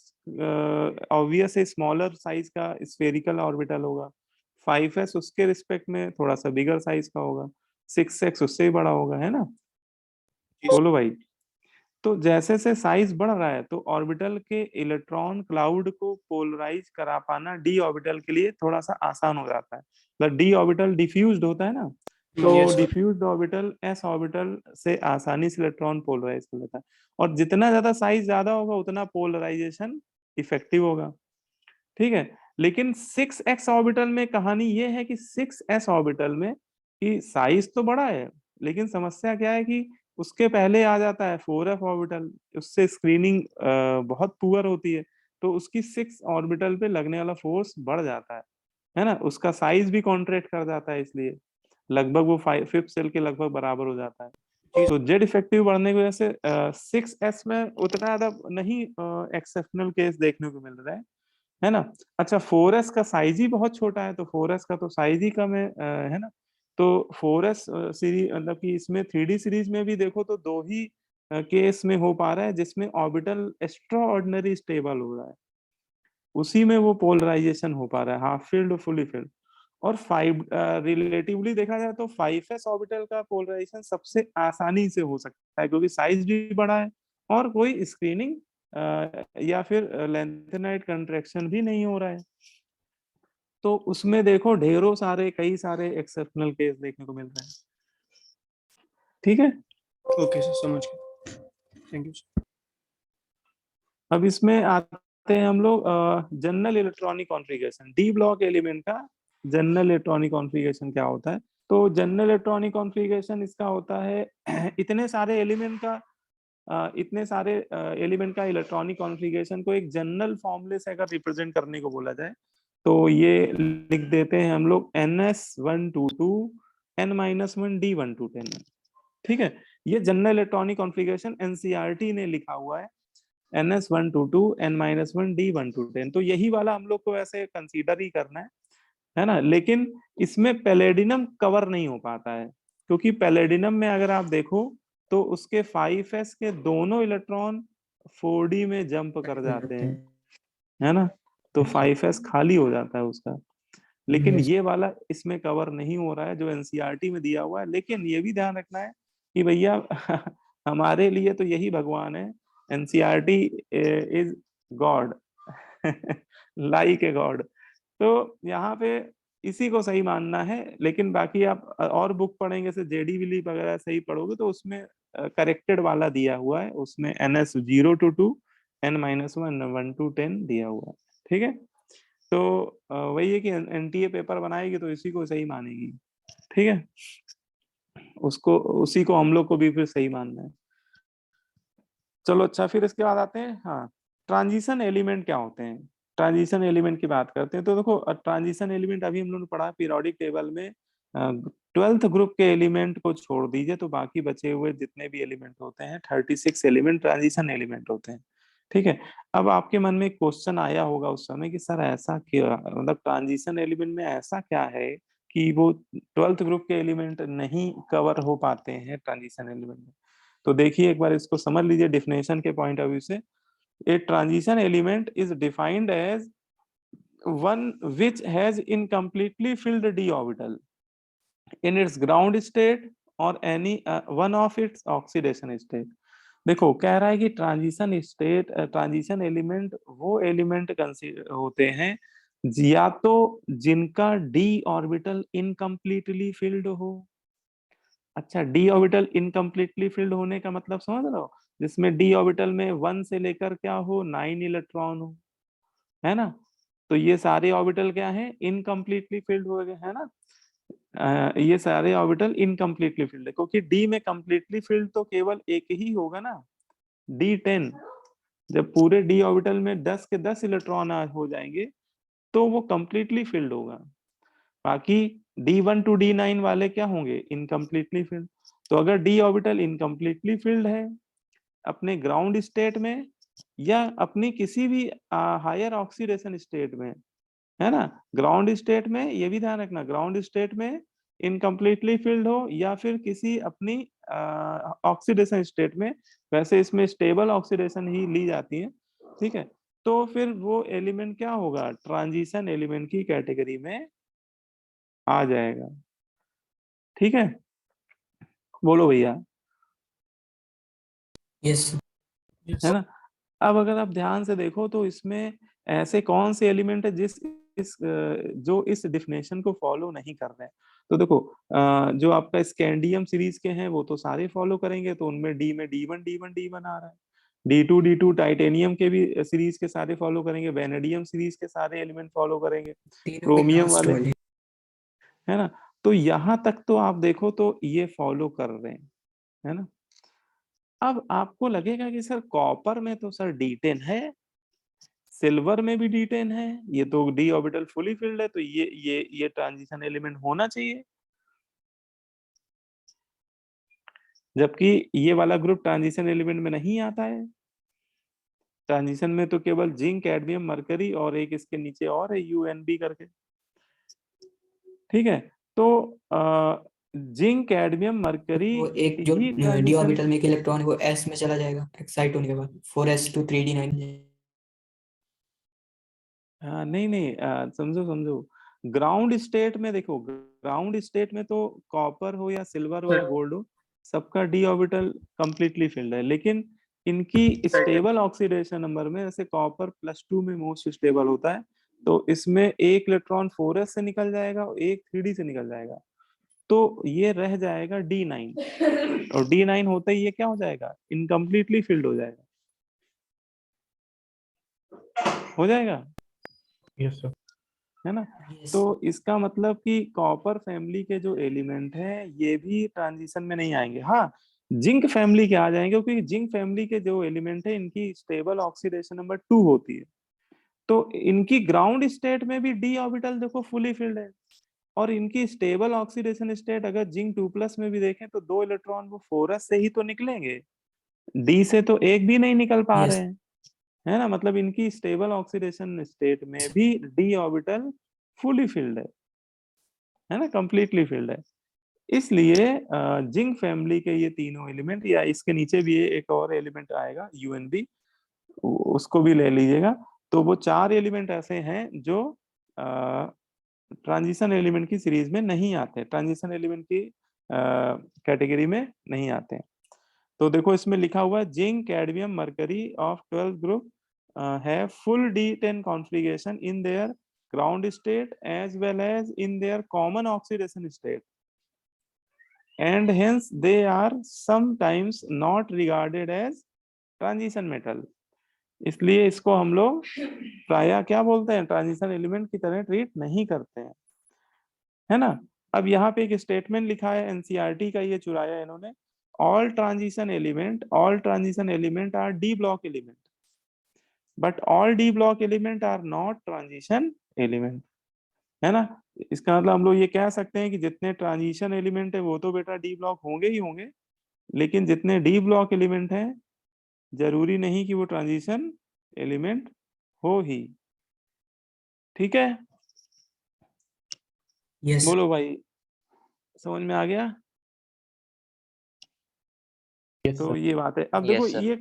ऑब्वियस है, स्मॉलर साइज का स्फेरिकल ऑर्बिटल होगा। 5s उसके रिस्पेक्ट में थोड़ा सा बिगर साइज का होगा। 6s उससे ही बड़ा होगा, है ना। बोलो भाई। तो जैसे से साइज बढ़ रहा है तो ऑर्बिटल के इलेक्ट्रॉन क्लाउड को पोलराइज करा पाना डी ऑर्बिटल के लिए थोड़ा सा आसान हो जाता है। मतलब डी ऑर्बिटल डिफ्यूज्ड होता है ना, तो yes sir. Diffused orbital S orbital से आसानी से इलेक्ट्रॉन पोलराइज कर लेता है। और जितना ज्यादा साइज ज्यादा होगा उतना पोलराइजेशन इफेक्टिव होगा, ठीक है। लेकिन 6s ऑर्बिटल में कहानी ये है कि 6s ऑर्बिटल में कि साइज तो बड़ा है, लेकिन समस्या क्या है कि उसके पहले आ जाता है 4f ऑर्बिटल, उससे स्क्रीनिंग बहुत पुअर होती है, तो उसकी 6 ऑर्बिटल पे लगने वाला फोर्स बढ़ जाता है ना, उसका साइज भी कॉन्ट्रैक्ट कर जाता है, इसलिए लगभग वो 5th सेल के लगभग बराबर हो जाता है। तो जेड इफेक्टिव बढ़ने की वजह से 6s में उतना ज्यादा नहीं एक्सेप्शनल केस देखने को मिल रहा है ना। अच्छा 4s का साइज ही बहुत छोटा है, तो 4s का तो साइज ही कम है ना। तो 4s सीरीज मतलब कि इसमें 3D सीरीज में भी देखो तो दो ही केस में हो पा रहा है जिसमें ऑर्बिटल एक्स्ट्रा ऑर्डिनरी स्टेबल हो रहा है, उसी में वो पोलराइजेशन हो पा रहा है, हाफ फील्ड और फुली फील्ड। और 5 रिलेटिवली देखा जाए तो 5s ऑर्बिटल का पोलराइजेशन सबसे आसानी से हो सकता है, क्योंकि साइज भी बड़ा है और कोई स्क्रीनिंग या फिर लेंथेनाइट कंट्रैक्शन भी नहीं हो रहा है। तो उसमें देखो ढेरों सारे कई सारे एक्सेप्शनल केस देखने को मिल रहे हैं, ठीक है। ओके सर, समझ गया। Thank you sir. अब इसमें आते हैं हम लोग general electronic configuration, D block element का जनरल इलेक्ट्रॉनिक कॉन्फ़िगरेशन क्या होता है। तो जनरल इलेक्ट्रॉनिक कॉन्फ़िगरेशन इसका होता है इतने सारे एलिमेंट का इलेक्ट्रॉनिक कॉन्फ़िगरेशन को एक जनरल फॉर्मूले से अगर रिप्रेजेंट करने को बोला जाए तो ये लिख देते हैं हम लोग ns122 n-1 d122 ठीक है। ये जनरल इलेक्ट्रॉनिक कॉन्फ़िगरेशन एनसीईआरटी ने लिखा हुआ है, ns122 n-1 d122। तो यही वाला हम लोग को ऐसे कंसीडर ही करना है ना। लेकिन इसमें पैलेडिनम कवर नहीं हो पाता है, क्योंकि पैलेडिनम में अगर आप देखो तो उसके 5s के दोनों इलेक्ट्रॉन 4D में जंप कर जाते हैं, है ना। तो 5s खाली हो जाता है उसका। लेकिन ये वाला इसमें कवर नहीं हो रहा है जो एनसीईआरटी में दिया हुआ है। लेकिन ये भी ध्यान रखना है कि भैया हमारे लिए तो यही भगवान है, NCERT is God like a god. तो यहाँ पे इसी को सही मानना है। लेकिन बाकी आप और बुक पढ़ेंगे जैसे जेडी विली वगैरह सही पढ़ोगे तो उसमें करेक्टेड वाला दिया हुआ है, उसमें ns022 n-1 1 to 10 दिया हुआ है, ठीक है। तो वही है कि एनटीए पेपर बनाएगी तो इसी को सही मानेगी, ठीक है। उसको उसी को हम लोग को भी फिर सही मानना है। चलो अच्छा, फिर इसके बाद आते हैं, हाँ, ट्रांजिशन एलिमेंट क्या होते हैं। ट्रांजिशन एलिमेंट की बात करते हैं तो देखो ट्रांजिशन एलिमेंट अभी हम लोगों ने पढ़ा पीरियोडिक टेबल में 12th ग्रुप के एलिमेंट को छोड़ दीजिए तो बाकी बचे हुए जितने भी एलिमेंट होते हैं 36 एलिमेंट ट्रांजिशन एलिमेंट होते हैं, ठीक है। अब आपके मन में एक क्वेश्चन आया होगा उस समय कि सर ऐसा क्या, मतलब ट्रांजिशन एलिमेंट में ऐसा क्या है कि वो 12th ग्रुप के एलिमेंट नहीं कवर हो पाते हैं ट्रांजिशन एलिमेंट में। तो देखिए एक बार इसको समझ लीजिए डेफिनेशन के पॉइंट ऑफ व्यू से। A transition element is defined as one which has incompletely filled d orbital in its ground state और any one of its oxidation state. देखो कह रहा है कि ट्रांजिशन एलिमेंट वो एलिमेंट होते हैं या तो जिनका d ऑर्बिटल इनकम्प्लीटली फिल्ड हो। अच्छा डी ऑर्बिटल इनकम्प्लीटली फिल्ड होने का मतलब समझ रहे हो, जिसमें डी ऑर्बिटल में 1 से लेकर क्या हो 9 इलेक्ट्रॉन हो, है ना। तो ये सारे ऑर्बिटल क्या है इनकम्प्लीटली फिल्ड हो गए, है ना। ये सारे ऑर्बिटल इनकम्प्लीटली फिल्ड है, क्योंकि डी में कंप्लीटली फिल्ड तो केवल एक ही होगा ना, D10। जब पूरे डी ऑर्बिटल में 10 के 10 इलेक्ट्रॉन हो जाएंगे तो वो कंप्लीटली फिल्ड होगा। बाकी D1 टू D9 वाले क्या होंगे इनकम्प्लीटली फिल्ड। तो अगर डी ऑर्बिटल इनकम्प्लीटली फिल्ड है अपने ग्राउंड स्टेट में या अपनी किसी भी हायर ऑक्सीडेशन स्टेट में, है ना, ग्राउंड स्टेट में, ये भी ध्यान रखना, ग्राउंड स्टेट में इनकम्प्लीटली फिल्ड हो या फिर किसी अपनी ऑक्सीडेशन स्टेट में, वैसे इसमें स्टेबल ऑक्सीडेशन ही ली जाती है, ठीक है। तो फिर वो एलिमेंट क्या होगा ट्रांजिशन एलिमेंट की कैटेगरी में आ जाएगा, ठीक है। बोलो भैया, यस है ना। अब अगर आप ध्यान से देखो तो इसमें ऐसे कौन से एलिमेंट है जो इस डिफिनेशन को फॉलो नहीं कर रहे हैं। तो देखो जो आपका स्कैंडियम सीरीज के हैं वो तो सारे फॉलो करेंगे, तो उनमें डी में D1 आ रहा है। D2 टाइटेनियम के भी सीरीज के सारे फॉलो करेंगे, वेनेडियम सीरीज के सारे एलिमेंट फॉलो करेंगे, तीनों में क्रोमियम लास्ट वाले, वाले। है ना। तो यहाँ तक तो आप देखो तो ये फॉलो कर रहे हैं, है ना। अब आपको लगेगा कि सर कॉपर में तो सर D10 है, सिल्वर में भी D10 है, ये तो डी ऑर्बिटल फुली फिल्ड है, तो ये ट्रांजिशन एलिमेंट होना चाहिए, जबकि ये वाला ग्रुप ट्रांजिशन एलिमेंट में नहीं आता है। ट्रांजिशन में तो केवल जिंक कैडमियम मरकरी और एक इसके नीचे और है UNB करके, ठीक है। तो जिंक कैडमियम मरकरी वो एक जो ही डी ट्रांजिशन, ऑर्बिटल में एक इलेक्ट्रॉन है वो s में चला जाएगा एक्साइट होने के बाद 4s to 3d9। नहीं नहीं, समझो समझो, ग्राउंड स्टेट में देखो, ग्राउंड स्टेट में तो कॉपर हो या सिल्वर हो या गोल्ड हो, सबका डी ऑर्बिटल कंप्लीटली फिल्ड है, लेकिन इनकी स्टेबल ऑक्सीडेशन नंबर में जैसे कॉपर +2 में मोस्ट स्टेबल होता है, तो इसमें एक इलेक्ट्रॉन 4s से निकल जाएगा और एक 3d से निकल जाएगा, तो ये रह जाएगा D9, और D9 होता ही ये क्या हो जाएगा इनकम्प्लीटली फिल्ड हो जाएगा, यस सर। है ना। Yes. तो इसका मतलब कि कॉपर फैमिली के जो एलिमेंट हैं ये भी ट्रांजिशन में नहीं आएंगे। हाँ, जिंक फैमिली के आ जाएंगे, क्योंकि जिंक फैमिली के जो एलिमेंट है इनकी स्टेबल ऑक्सीडेशन नंबर 2 होती है, तो इनकी ग्राउंड स्टेट में भी डी ऑर्बिटल देखो फुली फिल्ड है, और इनकी स्टेबल ऑक्सीडेशन स्टेट अगर जिंक 2+ में भी देखें तो 2 इलेक्ट्रॉन वो 4s से ही तो निकलेंगे, डी से तो एक भी नहीं निकल पा Yes. रहे हैं, है ना। मतलब इनकी स्टेबल ऑक्सीडेशन स्टेट में भी डी ऑर्बिटल फुली फिल्ड है ना, कंप्लीटली फिल्ड है। इसलिए जिंक फैमिली के ये तीनों एलिमेंट, या इसके नीचे भी एक और एलिमेंट आएगा UNB, उसको भी ले लीजिएगा। तो वो 4 एलिमेंट ऐसे हैं जो ट्रांजिशन एलिमेंट की सीरीज में नहीं आते, ट्रांजिशन एलिमेंट की कैटेगरी में नहीं आते हैं। तो देखो इसमें लिखा हुआ है zinc cadmium mercury of 12th group have full D10 configuration in their ground state as well as in their common oxidation state, and hence they are sometimes not regarded as transition metal। इसलिए इसको हम लोग प्रायः क्या बोलते हैं transition element की तरह ट्रीट नहीं करते हैं, है ना। अब यहाँ पे एक स्टेटमेंट लिखा है NCERT का, ये चुराया इन्होंने, all transition element are D block element but all D block element are not transition element, है ना। इसका मतलब हम लोग ये कह सकते हैं कि जितने ट्रांजिशन एलिमेंट है वो तो बेटा डी ब्लॉक होंगे ही होंगे, लेकिन जितने डी ब्लॉक एलिमेंट हैं जरूरी नहीं कि वो ट्रांजिशन एलिमेंट हो ही, ठीक है। Yes. बोलो भाई, समझ में आ गया। यस तो सर। ये बात है। अब देखो Yes, sir. ये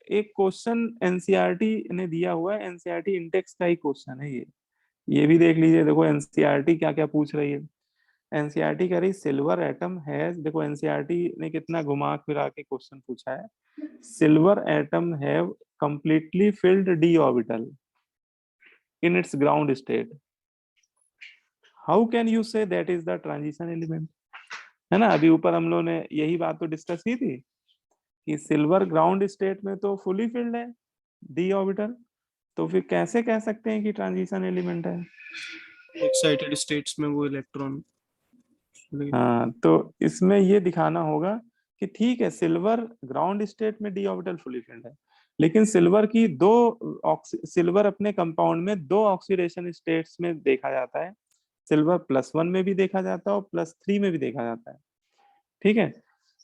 एक क्वेश्चन NCERT ने दिया हुआ है, NCERT इंडेक्स का ही क्वेश्चन है ये भी देख लीजिए। देखो NCERT क्या क्या पूछ रही है। NCERT कह रही सिल्वर एटम हैज, देखो NCERT ने कितना घुमा फिरा के क्वेश्चन पूछा है, silver atom have completely filled d orbital in its ground state, how can you say that is the transition element, है ना। अभी ऊपर हम लोगों ने यही बात तो डिस्कस की थी कि सिल्वर ग्राउंड स्टेट में तो फुली फिल्ड है डी ऑर्बिटल, तो फिर कैसे कह सकते हैं कि ट्रांजिशन एलिमेंट है? एक्साइटेड स्टेट्स में वो इलेक्ट्रॉन। हाँ, तो इसमें ये दिखाना होगा कि ठीक है सिल्वर ग्राउंड स्टेट में डी ऑर्बिटल फुली फिल्ड है, लेकिन सिल्वर अपने कंपाउंड में दो ऑक्सीडेशन स्टेट्स में देखा जाता है। सिल्वर +1 में भी देखा जाता है और +3 में भी देखा जाता है, ठीक है।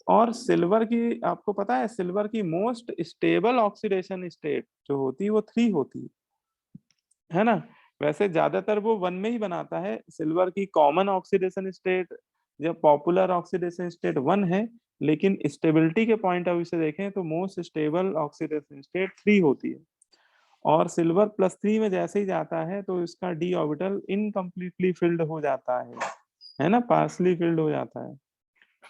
और सिल्वर की आपको पता है सिल्वर की मोस्ट स्टेबल ऑक्सीडेशन स्टेट जो होती है वो 3 होती है ना। वैसे ज्यादातर वो 1 में ही बनाता है। सिल्वर की कॉमन ऑक्सीडेशन स्टेट या पॉपुलर ऑक्सीडेशन स्टेट 1 है, लेकिन स्टेबिलिटी के पॉइंट ऑफ व्यू से देखें तो मोस्ट स्टेबल ऑक्सीडेशन स्टेट 3 होती है। और सिल्वर +3 में जैसे ही जाता है तो इसका डी ऑर्बिटल इनकम्प्लीटली फिल्ड हो जाता है ना, पार्सली फिल्ड हो जाता है।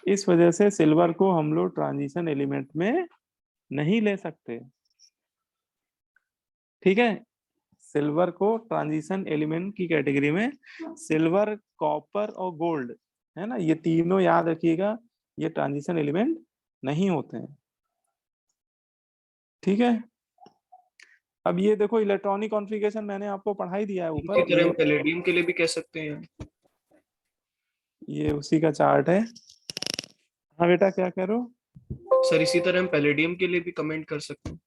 इस वजह से सिल्वर को हम लोग ट्रांजिशन एलिमेंट में नहीं ले सकते, ठीक है। सिल्वर को ट्रांजिशन एलिमेंट की कैटेगरी में सिल्वर, कॉपर और गोल्ड, है ना, ये तीनों याद रखिएगा, ये ट्रांजिशन एलिमेंट नहीं होते हैं, ठीक है। अब ये देखो इलेक्ट्रॉनिक कॉन्फ़िगरेशन मैंने आपको पढ़ा ही दिया है इसी ऊपर, तरह पैलेडियम के लिए भी कह सकते हैं। ये उसी का चार्ट है। हाँ बेटा क्या कह रहे हो? सर इसी तरह हम पैलेडियम के लिए भी कमेंट कर सकते हैं।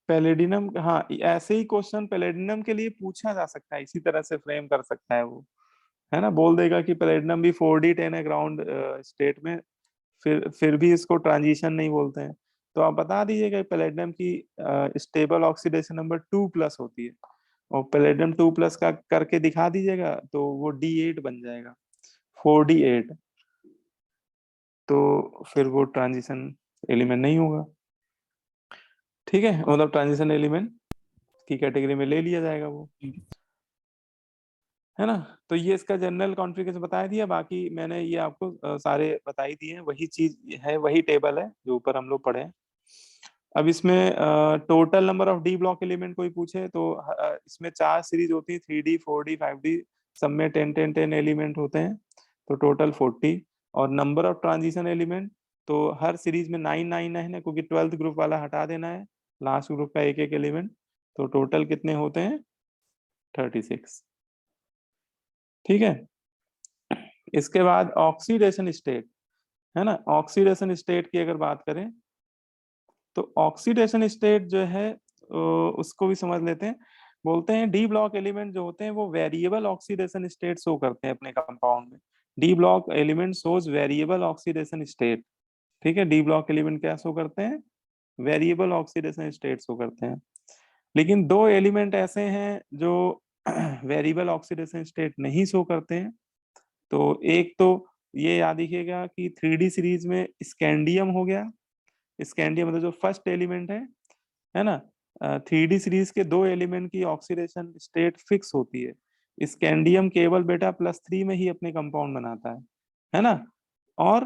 पैलेडिनम, हाँ ऐसे ही क्वेश्चन पैलेडिनम के लिए पूछा जा सकता है, इसी तरह से फ्रेम कर सकता है वो, है ना, बोल देगा कि पैलेडिनम भी 4d10 है ग्राउंड स्टेट में, फिर भी इसको ट्रांजिशन नहीं बोलते हैं। तो आप बता दीजिएगा पैलेडिनम की स्टेबल ऑक्सीडेशन नंबर 2+ होती है, और पैलेडियम 2+ का करके दिखा दीजिएगा तो वो D8 बन जाएगा, 4d8, तो फिर वो ट्रांजिशन एलिमेंट नहीं होगा, ठीक है, मतलब ट्रांजिशन एलिमेंट की कैटेगरी में ले लिया जाएगा वो, है ना। तो ये इसका जनरल कॉन्फ़िगरेशन बता दिया, बाकी मैंने ये आपको सारे बता ही दिए हैं, वही चीज है, वही टेबल है जो ऊपर हम लोग पढ़े हैं। अब इसमें total number of D block element कोई पूछे तो इसमें 4 सीरीज होती है, 3D 4D 5D, सब में 10 एलिमेंट होते हैं, तो टोटल 40। और नंबर ऑफ ट्रांजिशन एलिमेंट तो हर सीरीज में 9 है, क्योंकि 12th ग्रुप वाला हटा देना है, लास्ट ग्रुप का एक एक एलिमेंट, तो टोटल कितने होते हैं 36, ठीक है। इसके बाद ऑक्सीडेशन स्टेट, है ना, ऑक्सीडेशन स्टेट की अगर बात करें तो ऑक्सीडेशन स्टेट जो है उसको भी समझ लेते हैं। बोलते हैं डी ब्लॉक एलिमेंट जो होते हैं वो वेरिएबल ऑक्सीडेशन स्टेट शो करते हैं अपने कंपाउंड में। D block element shows variable oxidation state, ठीक है। डी ब्लॉक एलिमेंट क्या शो करते हैं? वेरिएबल ऑक्सीडेशन स्टेट शो करते हैं। लेकिन 2 एलिमेंट ऐसे हैं जो वेरिएबल ऑक्सीडेशन स्टेट नहीं शो करते हैं। तो एक तो ये याद रखिएगा कि 3D सीरीज में स्कैंडियम हो गया, स्कैंडियम मतलब जो फर्स्ट एलिमेंट है ना। 3D सीरीज के 2 एलिमेंट की ऑक्सीडेशन स्टेट फिक्स होती है। स्कैंडियम केवल बेटा +3 में ही अपने कंपाउंड बनाता है ना। और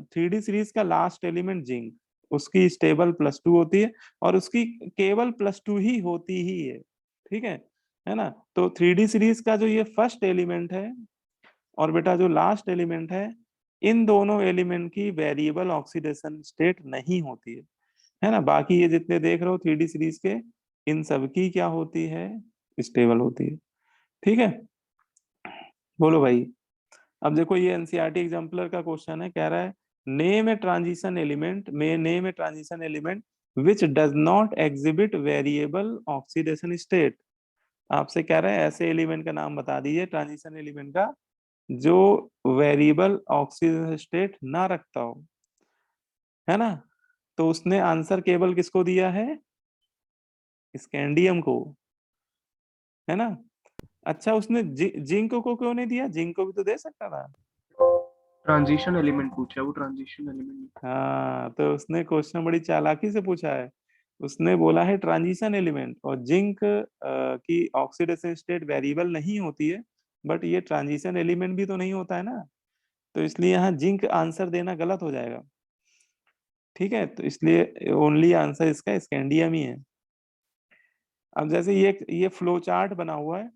3D सीरीज का लास्ट एलिमेंट जिंक, उसकी स्टेबल +2 होती है, और उसकी केवल +2 ही होती ही है, ठीक है ना। तो 3D सीरीज का जो ये फर्स्ट एलिमेंट है और बेटा जो लास्ट एलिमेंट है, इन दोनों एलिमेंट की वेरिएबल ऑक्सीडेशन स्टेट नहीं होती है ना। बाकी ये जितने देख रहे हो 3D सीरीज के, इन सब की क्या होती है? स्टेबल होती है, ठीक है। बोलो भाई। अब देखो ये एनसीईआरटी एग्जाम्पलर का क्वेश्चन है, कह रहा है name A transition element which does not exhibit variable oxidation state. आपसे कह रहा है ऐसे एलिमेंट का नाम बता दीजिए ट्रांजिशन एलिमेंट का जो वेरिएबल ऑक्सीडेशन स्टेट ना रखता हो, है ना। तो उसने आंसर केवल किसको दिया है? स्कैंडियम को, है ना। अच्छा उसने जिंक को क्यों नहीं दिया? जिंक को भी तो दे सकता था। ट्रांजिशन एलिमेंट पूछा, वो ट्रांजिशन एलिमेंट। हाँ, तो उसने क्वेश्चन बड़ी चालाकी से पूछा है। उसने बोला है ट्रांजिशन एलिमेंट, और जिंक की ऑक्सीडेशन स्टेट वेरिएबल नहीं होती है, बट ये ट्रांजिशन एलिमेंट भी तो नहीं होता है ना, तो इसलिए यहाँ जिंक आंसर देना गलत हो जाएगा, ठीक है। तो इसलिए ओनली आंसर इसका स्कैंडियम ही है। अब जैसे ये फ्लो चार्ट बना हुआ है,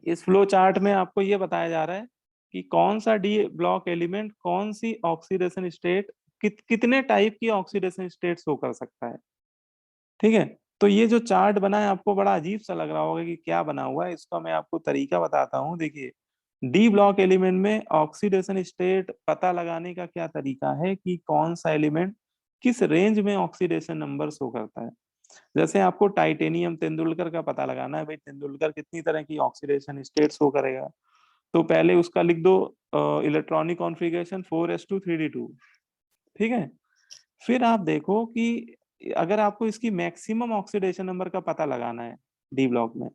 इस फ्लो चार्ट में आपको ये बताया जा रहा है कि कौन सा डी ब्लॉक एलिमेंट कौन सी ऑक्सीडेशन स्टेट कितने टाइप की ऑक्सीडेशन स्टेट शो कर सकता है। ठीक है, तो ये जो चार्ट बना है आपको बड़ा अजीब सा लग रहा होगा कि क्या बना हुआ है, इसका मैं आपको तरीका बताता हूँ। देखिए, डी ब्लॉक एलिमेंट में ऑक्सीडेशन स्टेट पता लगाने का क्या तरीका है कि कौन सा एलिमेंट किस रेंज में ऑक्सीडेशन नंबर शो करता है। जैसे आपको टाइटेनियम तेंदुलकर का पता लगाना है, भाई तेंदुलकर कितनी तरह की ऑक्सीडेशन स्टेट शो करेगा, तो पहले उसका लिख दो इलेक्ट्रॉनिक कॉन्फ़िगरेशन 4s2 3d2। ठीक है, फिर आप देखो कि अगर आपको इसकी मैक्सिमम ऑक्सीडेशन नंबर का पता लगाना है डी ब्लॉक में,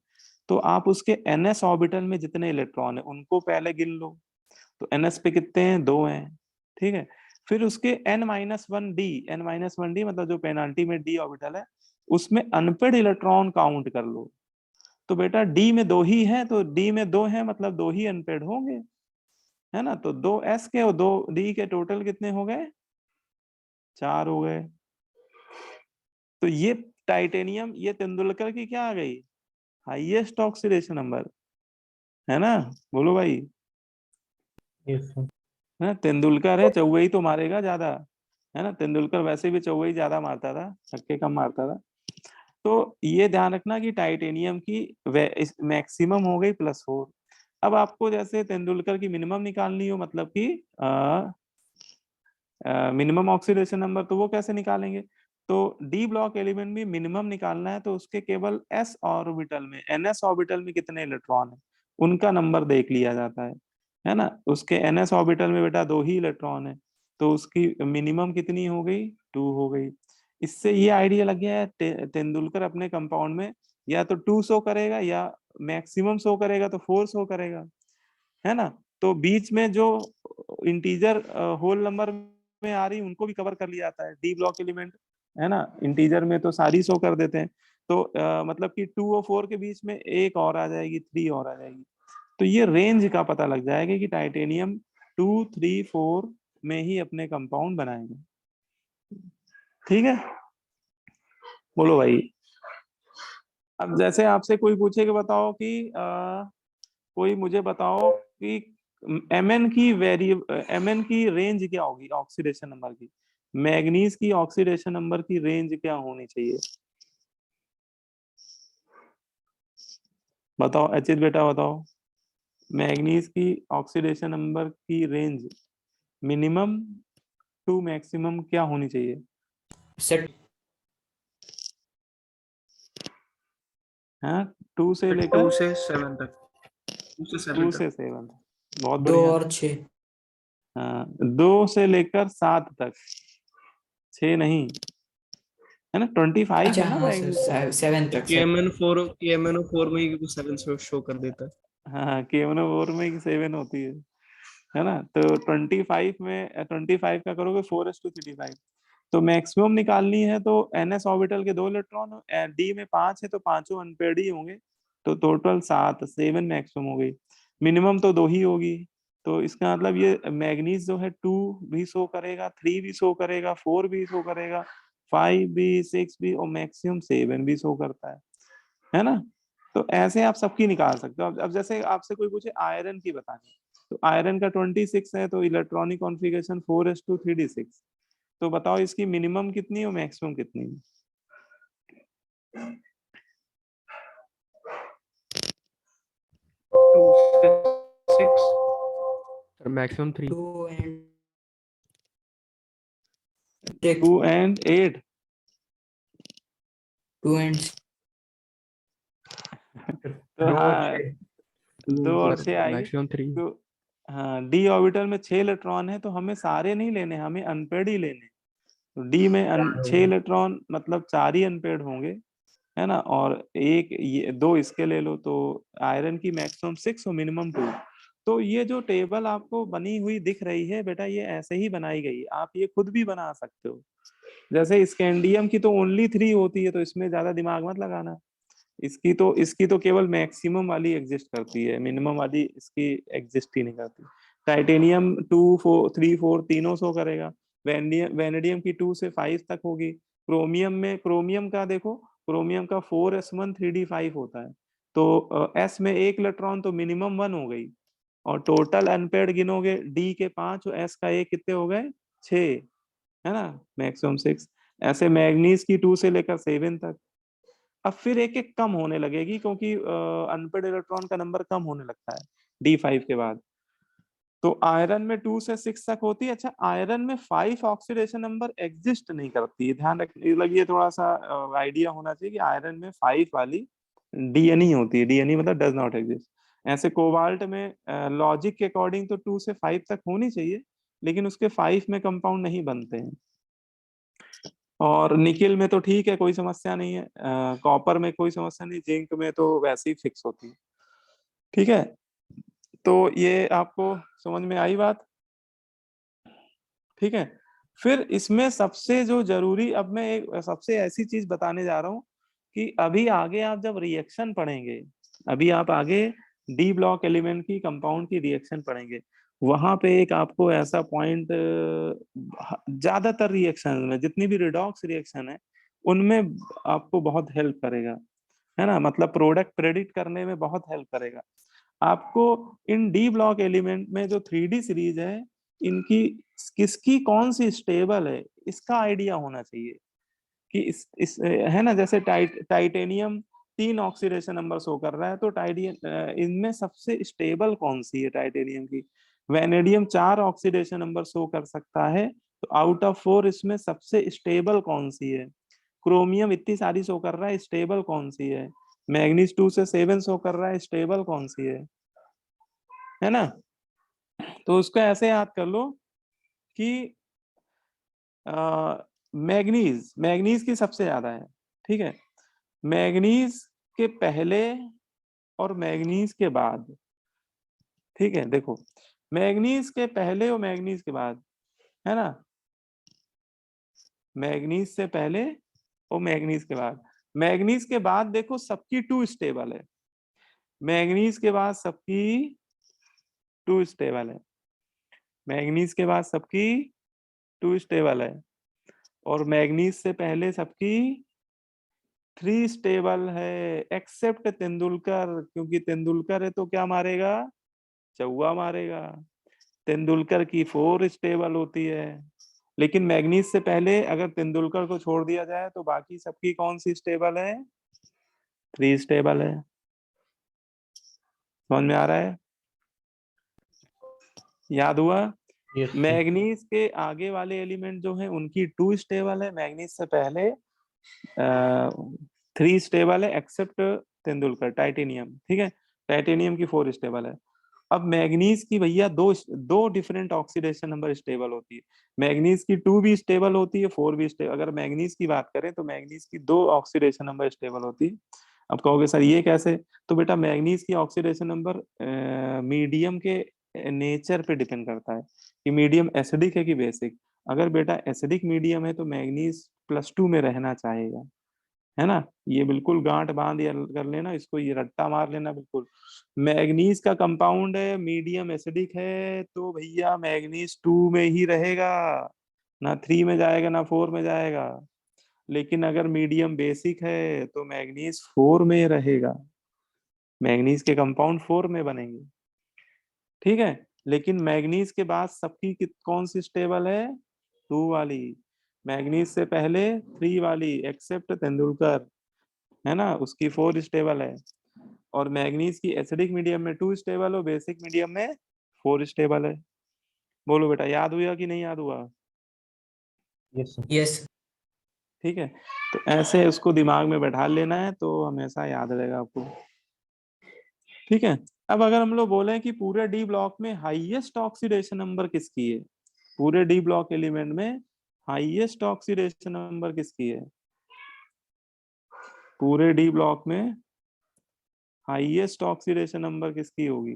तो आप उसके ns ऑर्बिटल में जितने इलेक्ट्रॉन है उनको पहले गिन लो। तो ns पे कितने हैं, 2 हैं। ठीक है, फिर उसके n-1d मतलब जो पेनाल्टी में d ऑर्बिटल है उसमें अनपेड इलेक्ट्रॉन काउंट कर लो। तो बेटा d में 2 ही है, तो d में 2 है मतलब 2 ही अनपेड होंगे, है ना। तो 2 s के और 2 d के टोटल कितने हो गए, 4 हो गए। तो ये टाइटेनियम, ये तेंदुलकर की क्या आ गई, हाईएस्ट ऑक्सीडेशन नंबर, है ना। बोलो भाई, Yes, sir. है ना। तेंदुलकर है, चौवई तो मारेगा ज्यादा, है ना। तेंदुलकर वैसे भी चौवई ज्यादा मारता था, छक्के कम मारता था। तो ये ध्यान रखना कि टाइटेनियम की मैक्सिमम हो गई +4। अब आपको जैसे तेंदुलकर की मिनिमम निकालनी हो, मतलब कि मिनिमम ऑक्सीडेशन नंबर, तो वो कैसे निकालेंगे। तो डी ब्लॉक एलिमेंट में मिनिमम निकालना है तो उसके केवल s ऑर्बिटल में, ns ऑर्बिटल में कितने इलेक्ट्रॉन है उनका नंबर देख लिया जाता है ना। उसके ns ऑर्बिटल में बेटा 2 ही इलेक्ट्रॉन है, तो उसकी मिनिमम कितनी हो गई, 2 हो गई। इससे ये आइडिया लग गया है तेंदुलकर अपने कंपाउंड में या तो 2 शो करेगा या मैक्सिमम शो करेगा तो 4 शो करेगा, है ना। तो बीच में जो इंटीजर होल नंबर में आ रही उनको भी कवर कर लिया जाता है डी ब्लॉक एलिमेंट, है ना। इंटीजर में तो सारी शो कर देते हैं, तो मतलब कि 2 और 4 के बीच में एक और आ जाएगी, 3 और आ जाएगी। तो ये रेंज का पता लग जाएगा कि टाइटेनियम 2, 3, 4 में ही अपने कंपाउंड बनाएंगे। ठीक है, बोलो भाई। अब जैसे आपसे कोई पूछे कि बताओ कि कोई मुझे बताओ कि mn की रेंज क्या होगी ऑक्सीडेशन नंबर की, मैग्नीज की ऑक्सीडेशन नंबर की रेंज क्या होनी चाहिए, बताओ अचित बेटा बताओ। मैग्नीज की ऑक्सीडेशन नंबर की रेंज मिनिमम टू मैक्सिमम क्या होनी चाहिए। सर हाँ, 2 से 2 लेकर से 7 तक, 2 से 7 2 तक। से 7, बहुत 2 बढ़िया। और 6। हाँ, 2 से लेकर 7 तक, 6 नहीं, है ना। 25 अच्छा है ना हाँ मैग्नीज का। सर 7 तक सर। KMNO4 में ही 7 शो कर देता है। हाँ, केवनो में 7 होती है ना। तो 25 में 25 का करोगे 4s2 3d5, तो मैक्सिमम निकालनी है तो ns ऑर्बिटल के 2 इलेक्ट्रॉन, d में 5 है तो पांचों अनपेड ही होंगे, तो टोटल 7 मैक्सिमम हो गई। मिनिमम तो 2 ही होगी, तो इसका मतलब ये मैग्नीज जो है 2 भी शो करेगा, 3 भी शो करेगा, 4 भी शो करेगा, 5 भी, 6 भी, और मैक्सिमम 7 भी शो करता है ना। तो ऐसे आप सबकी निकाल सकते हो। अब जैसे आपसे कोई पूछे आयरन की बतानी, तो आयरन का 26 है तो इलेक्ट्रॉनिक कॉन्फ़िगरेशन 4s2 3d6, तो बताओ इसकी मिनिमम कितनी और मैक्सिमम कितनी है। 2 से 6, Sir, maximum 3. 2 and 2 and 8। 2 and तो No, हाँ, 2 और 6 आएगी। maximum 3. तो हाँ, डी ऑर्बिटल में 6 इलेक्ट्रॉन है तो हमें सारे नहीं लेने, हमें अनपेड ही लेने। तो डी में 6 इलेक्ट्रॉन मतलब 4 ही अनपेड होंगे, है ना। और एक ये 2 इसके ले लो, तो आयरन की मैक्सिमम 6 और मिनिमम 2। तो ये जो टेबल आपको बनी हुई दिख रही है बेटा, ये ऐसे ही बनाई गई, आप ये खुद भी बना सकते हो। जैसे स्कैंडियम की तो ओनली 3 होती है, तो इसमें ज्यादा दिमाग मत लगाना। इसकी तो केवल मैक्सिमम वाली एग्जिस्ट करती है, मिनिमम वाली इसकी एग्जिस्ट ही नहीं करती। टाइटेनियम 2, 4, 3, 4 तीनों शो करेगा। वेनेडियम की 2 से 5 तक होगी। क्रोमियम का देखो, क्रोमियम का 4s1 3d5 होता है, तो एस में 1 इलेक्ट्रॉन तो मिनिमम 1 हो गई, और टोटल अनपेड गिनोगे डी के 5 और एस का 1 कितने हो गए, 6। है ना, मैक्सिमम 6। ऐसे मैग्नीज की 2 से लेकर 7 तक। अब फिर एक एक कम होने लगेगी क्योंकि अनपेड इलेक्ट्रॉन का नंबर कम होने लगता है D5 के बाद। तो आयरन में 2 से 6 तक होती है। अच्छा, आयरन में 5 ऑक्सीडेशन नंबर एग्जिस्ट नहीं करती है, ध्यान रखिए, लगिए थोड़ा सा आइडिया होना चाहिए कि आयरन में 5 वाली डीएनई होती है। डीएनई मतलब डज नॉट एग्जिस्ट। ऐसे कोबाल्ट में लॉजिक के अकॉर्डिंग तो 2 से 5 तक होनी चाहिए, लेकिन उसके 5 में कंपाउंड नहीं बनते हैं। और निकिल में तो ठीक है, कोई समस्या नहीं है। कॉपर में कोई समस्या नहीं, जिंक में तो वैसे ही फिक्स होती है। ठीक है, तो ये आपको समझ में आई बात। ठीक है, फिर इसमें सबसे जो जरूरी, अब मैं एक सबसे ऐसी चीज बताने जा रहा हूँ कि अभी आगे आप जब रिएक्शन पढ़ेंगे, अभी आप आगे डी ब्लॉक एलिमेंट की कंपाउंड की रिएक्शन पढ़ेंगे, वहां पे एक आपको ऐसा पॉइंट, ज्यादातर रिएक्शन में जितनी भी रिडॉक्स रिएक्शन है उनमें आपको बहुत हेल्प करेगा, है ना, मतलब प्रोडक्ट प्रेडिक्ट करने में बहुत हेल्प करेगा आपको। इन डी ब्लॉक एलिमेंट में जो 3D सीरीज है, इनकी किसकी कौन सी स्टेबल है इसका आइडिया होना चाहिए कि इस है ना, जैसे टाइटेनियम 3 ऑक्सीडेशन नंबर शो कर रहा है, तो इनमें सबसे स्टेबल कौन सी है टाइटेनियम की। वेनेडियम 4 ऑक्सीडेशन नंबर शो कर सकता है, तो आउट ऑफ 4 इसमें सबसे स्टेबल कौन सी है। क्रोमियम इतनी सारी शो कर रहा है, स्टेबल कौन सी है। मैग्नीज 2 से 7 शो कर रहा है, स्टेबल कौन सी है ना। तो उसको ऐसे याद कर लो कि मैग्नीज मैग्नीज की सबसे ज्यादा है। ठीक है, मैग्नीज के पहले और मैग्नीज के बाद। ठीक है, देखो, मैग्नीज के पहले और मैग्नीज के बाद, है ना, मैग्नीज से पहले और मैग्नीज के बाद। मैग्नीज के बाद देखो सबकी 2 स्टेबल है, मैग्नीज के बाद सबकी 2 स्टेबल है, मैग्नीज के बाद सबकी 2 स्टेबल है, और मैग्नीज से पहले सबकी 3 स्टेबल है, एक्सेप्ट तेंदुलकर, क्योंकि तेंदुलकर है तो क्या मारेगा, चौवा मारेगा। तेंदुलकर की 4 स्टेबल होती है, लेकिन मैग्नीज से पहले अगर तेंदुलकर को छोड़ दिया जाए तो बाकी सबकी कौन सी स्टेबल है, 3 स्टेबल है। समझ में आ रहा है, याद हुआ। मैग्नीज के आगे वाले एलिमेंट जो है उनकी 2 स्टेबल है, मैग्नीज से पहले 3 स्टेबल है एक्सेप्ट तेंदुलकर, टाइटेनियम। ठीक है, टाइटेनियम की 4 स्टेबल है। अब मैग्नीज की भैया दो डिफरेंट ऑक्सीडेशन नंबर स्टेबल होती है। मैग्नीज की 2 भी स्टेबल होती है, 4 भी स्टेबल। अगर मैग्नीज की बात करें तो मैग्नीज की 2 ऑक्सीडेशन नंबर स्टेबल होती है। अब कहोगे सर ये कैसे, तो बेटा मैग्नीज की ऑक्सीडेशन नंबर मीडियम के नेचर पे डिपेंड करता है कि मीडियम एसिडिक है कि बेसिक। अगर बेटा एसिडिक मीडियम है तो मैग्नीज +2 में रहना चाहेगा, है ना। ये बिल्कुल गांठ बांध या कर लेना इसको, ये रट्टा मार लेना बिल्कुल। मैग्नीज का कंपाउंड है, मीडियम एसिडिक है, तो भैया मैग्नीज 2 में ही रहेगा, ना 3 में जाएगा ना 4 में जाएगा। लेकिन अगर मीडियम बेसिक है तो मैग्नीज 4 में रहेगा, मैग्नीज के कंपाउंड 4 में बनेंगे। ठीक है, लेकिन मैग्नीज के बाद सबकी कौन सी स्टेबल है, 2 वाली। मैग्नीज से पहले 3 वाली एक्सेप्ट तेंदुलकर, है ना, उसकी 4 स्टेबल है। और मैग्नीज की एसिडिक मीडियम में 2 स्टेबल हो, बेसिक मीडियम में 4 स्टेबल है। बोलो बेटा, याद हुआ कि नहीं याद हुआ। यस। ठीक है, तो ऐसे उसको दिमाग में बैठा लेना है तो हमेशा याद रहेगा आपको। ठीक है, अब अगर हम लोग बोले कि पूरे डी ब्लॉक में हाईएस्ट ऑक्सीडेशन नंबर किसकी है, पूरे डी ब्लॉक एलिमेंट में हाईएस्ट ऑक्सीडेशन नंबर किसकी है, पूरे डी ब्लॉक में हाईएस्ट ऑक्सीडेशन नंबर किसकी होगी।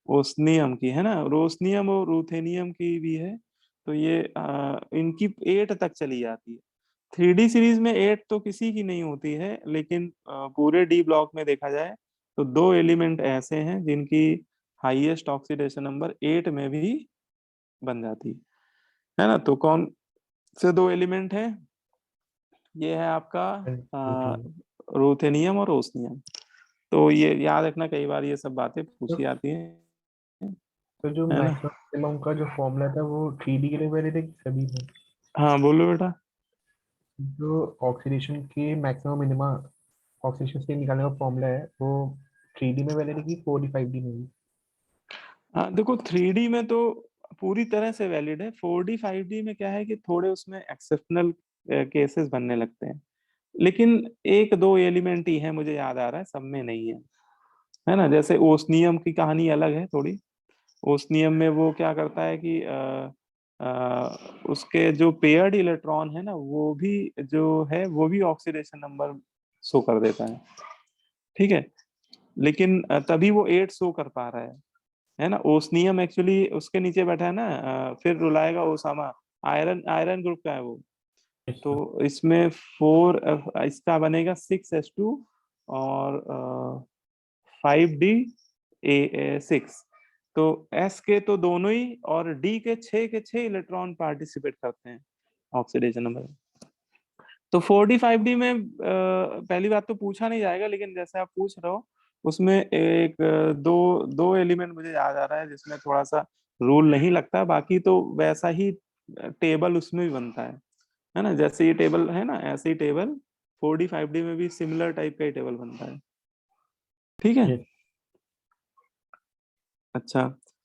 ओस्नियम की, है ना, रोस्नियम और रूथेनियम की भी है। तो ये इनकी 8 तक चली जाती है। 3D सीरीज में 8 तो किसी की नहीं होती है, लेकिन पूरे डी ब्लॉक में देखा जाए तो 2 एलिमेंट ऐसे हैं जिनकी हाईएस्ट ऑक्सीडेशन नंबर 8 में भी बन जाती है ना। तो कौन से 2 एलिमेंट हैं, ये है आपका रूथेनियम और ओस्नियम। तो ये याद रखना, कई बार ये सब बातें पूछी जाती हैं। तो जो है ना? मैक्सिमम का जो फॉर्मूला था वो 3D के लिए वैलिड है कि सभी में? हाँ बोलो बेटा। जो ऑक्सीडेशन के मैक्सिमम मिनिमा ऑक्सीडेशन से निकालने का फॉर्मूला है वो 3D में वैलिड है कि 4D 5D में भी? हाँ देखो 3D में तो पूरी तरह से वैलिड है। 4D 5D में क्या है कि थोड़े उसमें एक्सेप्शनल केसेस बनने लगते हैं, लेकिन एक दो एलिमेंट ही है मुझे याद आ रहा है, सब में नहीं है ना? जैसे ओस्नियम की कहानी अलग है थोड़ी। ओस्नियम में वो क्या करता है कि उसके जो पेयर्ड इलेक्ट्रॉन है ना, वो भी जो है वो भी ऑक्सीडेशन नंबर शो कर देता है, ठीक है? लेकिन तभी वो 8 शो कर पा रहा है ना? ओस्नियम एक्चुअली उसके नीचे बैठा है ना, फिर रुलाएगा ओसामा। आयरन आयरन ग्रुप का है वो। तो इसमें 4 इसका बनेगा 6s2 और 5d6। तो s के तो दोनों ही और d के 6 इलेक्ट्रॉन पार्टिसिपेट करते हैं ऑक्सीडेशन नंबर में। तो 4d 5d में पहली बात तो पूछा नहीं जाएगा, लेकिन जैसे आप पूछ रहे हो उसमें एक दो दो एलिमेंट मुझे याद आ रहा है जिसमें थोड़ा सा रूल नहीं लगता, बाकी तो वैसा ही टेबल उसमें भी बनता है ना? जैसे ये टेबल है ना, ऐसे ही टेबल 4d 5d में भी सिमिलर टाइप का ही टेबल बनता है, ठीक है? Yes. अच्छा,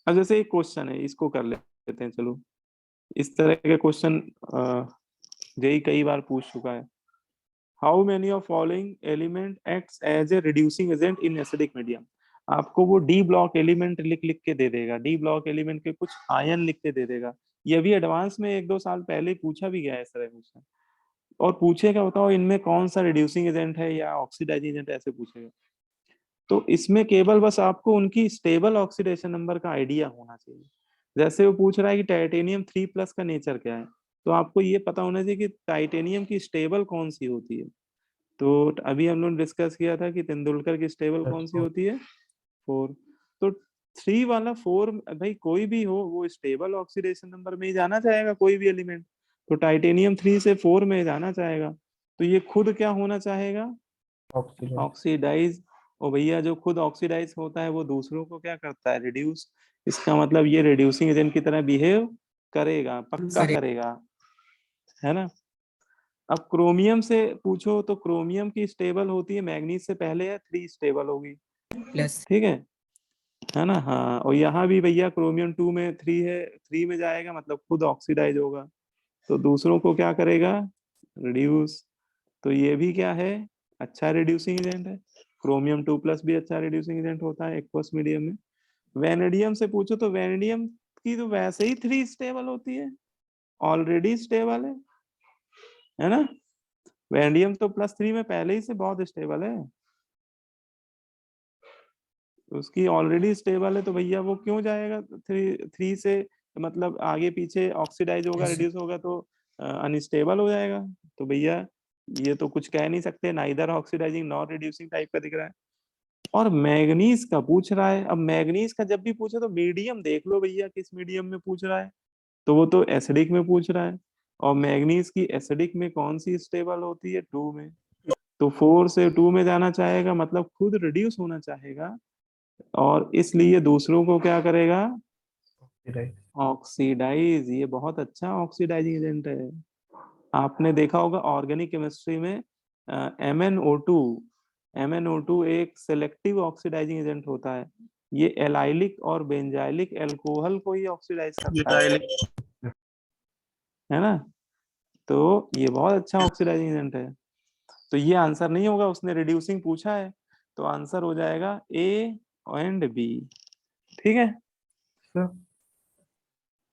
अब जैसे एक क्वेश्चन है, इसको कर लेते हैं चलो। इस तरह के क्वेश्चन जेई कई बार पूछ चुका है। How many of following element acts as a reducing agent in acidic medium? आपको वो डी ब्लॉक एलिमेंट लिख लिख के दे देगा, डी ब्लॉक एलिमेंट के कुछ आयन लिख के दे देगा। ये भी एडवांस में 1-2 साल पहले पूछा भी गया है इस तरह क्वेश्चन। और पूछेगा बताओ इनमें कौन सा रिड्यूसिंग एजेंट है या ऑक्सीडाइजिंग एजेंट, ऐसे पूछेगा। तो इसमें केवल बस आपको उनकी स्टेबल ऑक्सीडेशन नंबर का आइडिया होना चाहिए। जैसे वो पूछ रहा है कि टाइटेनियम 3+ का नेचर क्या है, तो आपको ये पता होना चाहिए कि टाइटेनियम की स्टेबल कौन सी होती है। तो अभी हम लोग डिस्कस किया था कि तेंदुलकर की स्टेबल कौन सी होती है, 4। तो 3 वाला 4 भाई कोई भी हो वो स्टेबल ऑक्सीडेशन नंबर में ही जाना चाहेगा, कोई भी एलिमेंट। तो टाइटेनियम 3 से 4 में जाना चाहेगा, तो ये खुद क्या होना चाहेगा? ऑक्सीजन। ऑक्सीडाइज। और भैया जो खुद ऑक्सीडाइज होता है वो दूसरों को क्या करता है? रिड्यूस। इसका मतलब ये रिड्यूसिंग एजेंट की तरह बिहेव करेगा, पक्का करे करेगा, है ना? अब क्रोमियम से पूछो तो क्रोमियम की स्टेबल होती है मैग्नीज से पहले है, 3 स्टेबल होगी, प्लस ठीक है ना? हाँ, और यहाँ भी भैया क्रोमियम 2 में 3 है, 3 में जाएगा मतलब खुद ऑक्सीडाइज होगा, तो दूसरों को क्या करेगा? रिड्यूस। तो ये भी क्या है? अच्छा रिड्यूसिंग एजेंट है। क्रोमियम 2+ भी अच्छा रिड्यूसिंग एजेंट होता है एक्वस मीडियम में। वेनेडियम से पूछो तो वेनेडियम की तो वैसे ही 3 स्टेबल होती है, ऑलरेडी स्टेबल है ना? वेनेडियम तो +3 में पहले ही से बहुत स्टेबल है, उसकी ऑलरेडी स्टेबल है, तो भैया वो क्यों जाएगा 3 से? मतलब आगे पीछे ऑक्सीडाइज होगा, रिड्यूस होगा तो अनस्टेबल हो जाएगा। तो भैया ये तो कुछ कह नहीं सकते, ना इधर ऑक्सीडाइजिंग नॉर रिड्यूसिंग टाइप का दिख रहा है। और मैग्नीज का पूछ रहा है। अब मैग्नीज का जब भी पूछे तो मीडियम देख लो भैया, किस मीडियम में पूछ रहा है। तो वो तो एसिडिक में पूछ रहा है, और मैग्नीज की एसिडिक में कौन सी स्टेबल होती है? 2 में। तो 4 से 2 में जाना चाहेगा, मतलब खुद रिड्यूस होना चाहेगा, और इसलिए दूसरों को क्या करेगा? राइट। ऑक्सीडाइज। ये बहुत अच्छा ऑक्सीडाइजिंग एजेंट है। आपने देखा होगा ऑर्गेनिक केमिस्ट्री में MnO2 MnO2 एक सेलेक्टिव ऑक्सीडाइजिंग एजेंट होता है। ये एलाइलिक और बेंजाइलिक अल्कोहल को ही ऑक्सीडाइज करता है ना? तो ये बहुत अच्छा ऑक्सीडाइजिंग एजेंट है। तो ये आंसर नहीं होगा, उसने रिड्यूसिंग पूछा है, तो आंसर हो जाएगा A एंड B, ठीक है? सर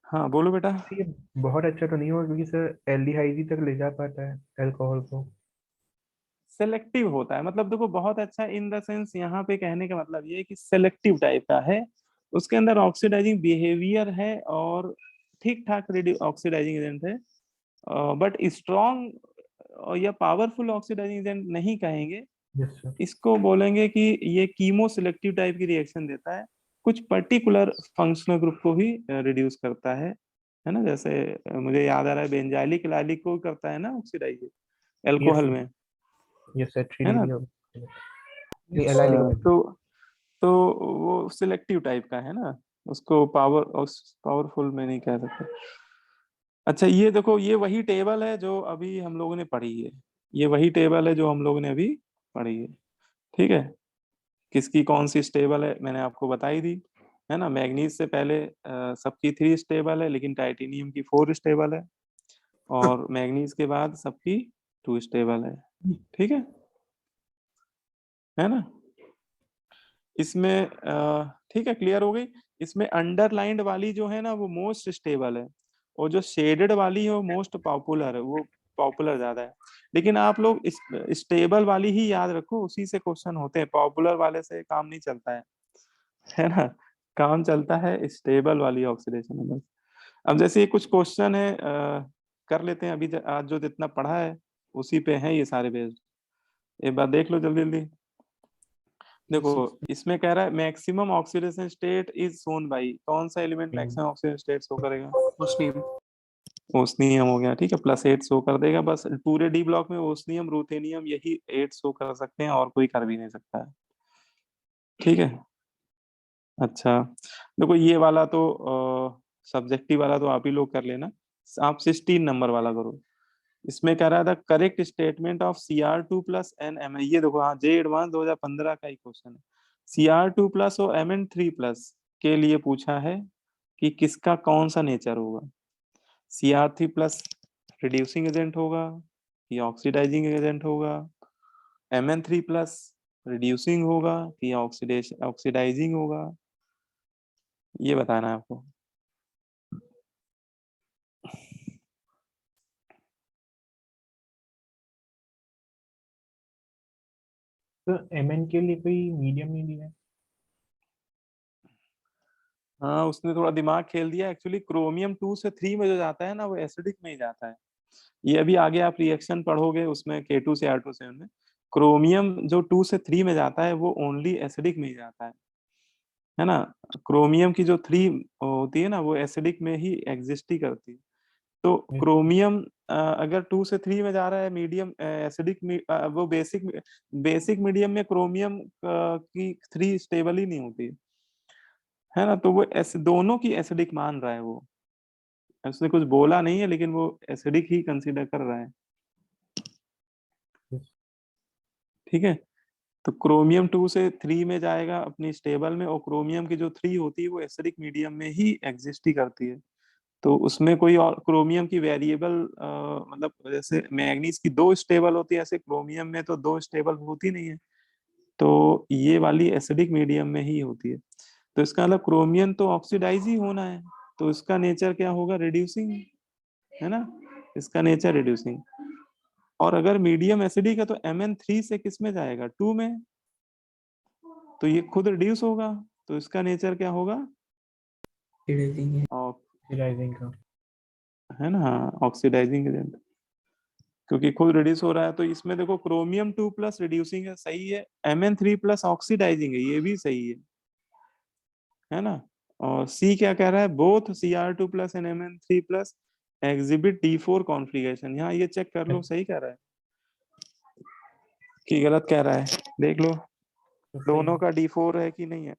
हाँ बोलो बेटा। ये बहुत अच्छा तो नहीं होगा क्योंकि सर एल्डिहाइड तक ले जा पाता है अल्कोहल को। सेलेक्टिव होता है, मतलब देखो बहुत अच्छा इन द सेंस, यहाँ पे कहने का मतलब ये है कि सेलेक्टिव टाइप का है, उसके अंदर ऑक्सीडाइजिंग बिहेवियर है और ठीक ठाक ऑक्सीडाइजिंग एजेंट है, बट स्ट्रॉन्ग या पावरफुल ऑक्सीडाइजिंग एजेंट नहीं कहेंगे यस सर। इसको, बोलेंगे कि ये कीमो सिलेक्टिव टाइप की रिएक्शन देता है, कुछ पर्टिकुलर फंक्शनल ग्रुप को ही रिड्यूस करता है ना? जैसे मुझे याद आ रहा है बेंजाइलिक इलाइलिक को करता है ना ऑक्सीडाइज यस एल्कोहल में, यस सर है 3D ना? भी होगा। नहीं एलाइलिक। तो वो सिलेक्टिव टाइप का है ना, उसको पावरफुल में नहीं कह सकते। अच्छा ये देखो, ये वही टेबल है जो अभी हम लोगों ने पढ़ी है, ये वही टेबल है जो हम लोगों ने अभी पढ़ी है, ठीक है। किसकी कौन सी स्टेबल है मैंने आपको बताई दी, है ना। मैग्नीज से पहले सबकी 3 स्टेबल है, लेकिन टाइटेनियम की 4 स्टेबल है, और मैग्नीज के बाद सबकी 2 स्टेबल है, ठीक है ना। इसमें ठीक है, क्लियर हो गई। इसमें अंडरलाइंड वाली जो है ना वो मोस्ट स्टेबल है, और जो शेडेड वाली है वो मोस्ट पॉपुलर है, वो पॉपुलर ज्यादा है। लेकिन आप लोग स्टेबल वाली ही याद रखो, उसी से क्वेश्चन होते हैं, पॉपुलर वाले से काम नहीं चलता है ना। काम चलता है स्टेबल वाली ऑक्सीडेशन में बस। अब जैसे ये कुछ क्वेश्चन है कर लेते हैं अभी, आज जो जितना पढ़ा है उसी पे है ये सारे बेस्ड। एक बार देख लो जल्दी जल्दी। देखो इसमें कह रहा है maximum oxidation state is shown by, कौन सा element maximum oxidation state show करेगा? ओस्मियम। ओस्नियम हो गया, ठीक है, +8 शो कर देगा। बस पूरे डी ब्लॉक में ओस्नियम रूथेनियम यही 8 शो कर सकते हैं, और कोई कर भी नहीं सकता है, ठीक है। अच्छा देखो ये वाला तो सब्जेक्टिव वाला तो आप ही लोग कर लेना, आप 16 नंबर वाला करो। इसमें कह रहा था correct statement of Cr2 plus NM, ये देखो हाँ जे एडवांस 2015 का ही क्वेश्चन है। Cr2 प्लस और Mn3 प्लस के लिए पूछा है कि किसका कौन सा नेचर होगा, Cr3 प्लस रिड्यूसिंग एजेंट होगा कि ऑक्सीडाइजिंग एजेंट होगा, Mn3 प्लस रिड्यूसिंग होगा कि ऑक्सीडाइजिंग होगा, ये बताना है आपको। तो Mn के लिए कोई मीडियम नहीं दिया है? हाँ उसने थोड़ा दिमाग खेल दिया एक्चुअली। क्रोमियम 2 से 3 में जो जाता है ना वो एसिडिक में ही जाता है। ये अभी आगे आप रिएक्शन पढ़ोगे उसमें K2 से R2 में, क्रोमियम जो 2 से 3 में जाता है वो ओनली एसिडिक में ही जाता है ना। क्रोमियम की जो 3 होती है ना वो एसिडिक में ही एग्जिस्ट ही करती है। तो क्रोमियम अगर 2 से 3 में जा रहा है मीडियम एसिडिक में, वो बेसिक मीडियम में क्रोमियम की 3 स्टेबल ही नहीं होती है ना। तो वो दोनों की एसिडिक मान रहा है वो, उसने कुछ बोला नहीं है लेकिन वो एसिडिक ही कंसीडर कर रहा है, ठीक है। तो क्रोमियम 2 से 3 में जाएगा अपनी स्टेबल में, और क्रोमियम की जो 3 होती है वो एसिडिक मीडियम में ही एग्जिस्ट ही करती है। तो उसमें कोई और क्रोमियम की वेरिएबल मतलब जैसे मैग्नीज की 2 स्टेबल होती है, ऐसे क्रोमियम में तो 2 स्टेबल होती नहीं है, तो ये वाली एसिडिक मीडियम में ही होती है। तो इसका मतलब क्रोमियम तो ऑक्सीडाइज ही होना है, तो इसका नेचर क्या होगा? रिड्यूसिंग, है ना, इसका नेचर रिड्यूसिंग। और अगर मीडियम एसिडिक है तो Mn3 से किस में जाएगा? 2 में, तो ये खुद रिड्यूस होगा, तो इसका नेचर क्या होगा? ऑक्सीडाइजिंग है। ऑक्सीडाइजिंग का, है ना, ऑक्सीडाइजिंग एजेंट, क्योंकि खुद रिड्यूस हो रहा है। तो इसमें देखो क्रोमियम 2 प्लस रिड्यूसिंग है, सही है। Mn3 प्लस ऑक्सीडाइजिंग है, ये भी सही है ना। और सी क्या कह रहा है? Both Cr2 plus and Mn3 plus exhibit D4 configuration. यहाँ ये चेक कर लो सही कह रहा है कि गलत कह रहा है, देख लो तो सही दोनों है। का D4 है कि नहीं है।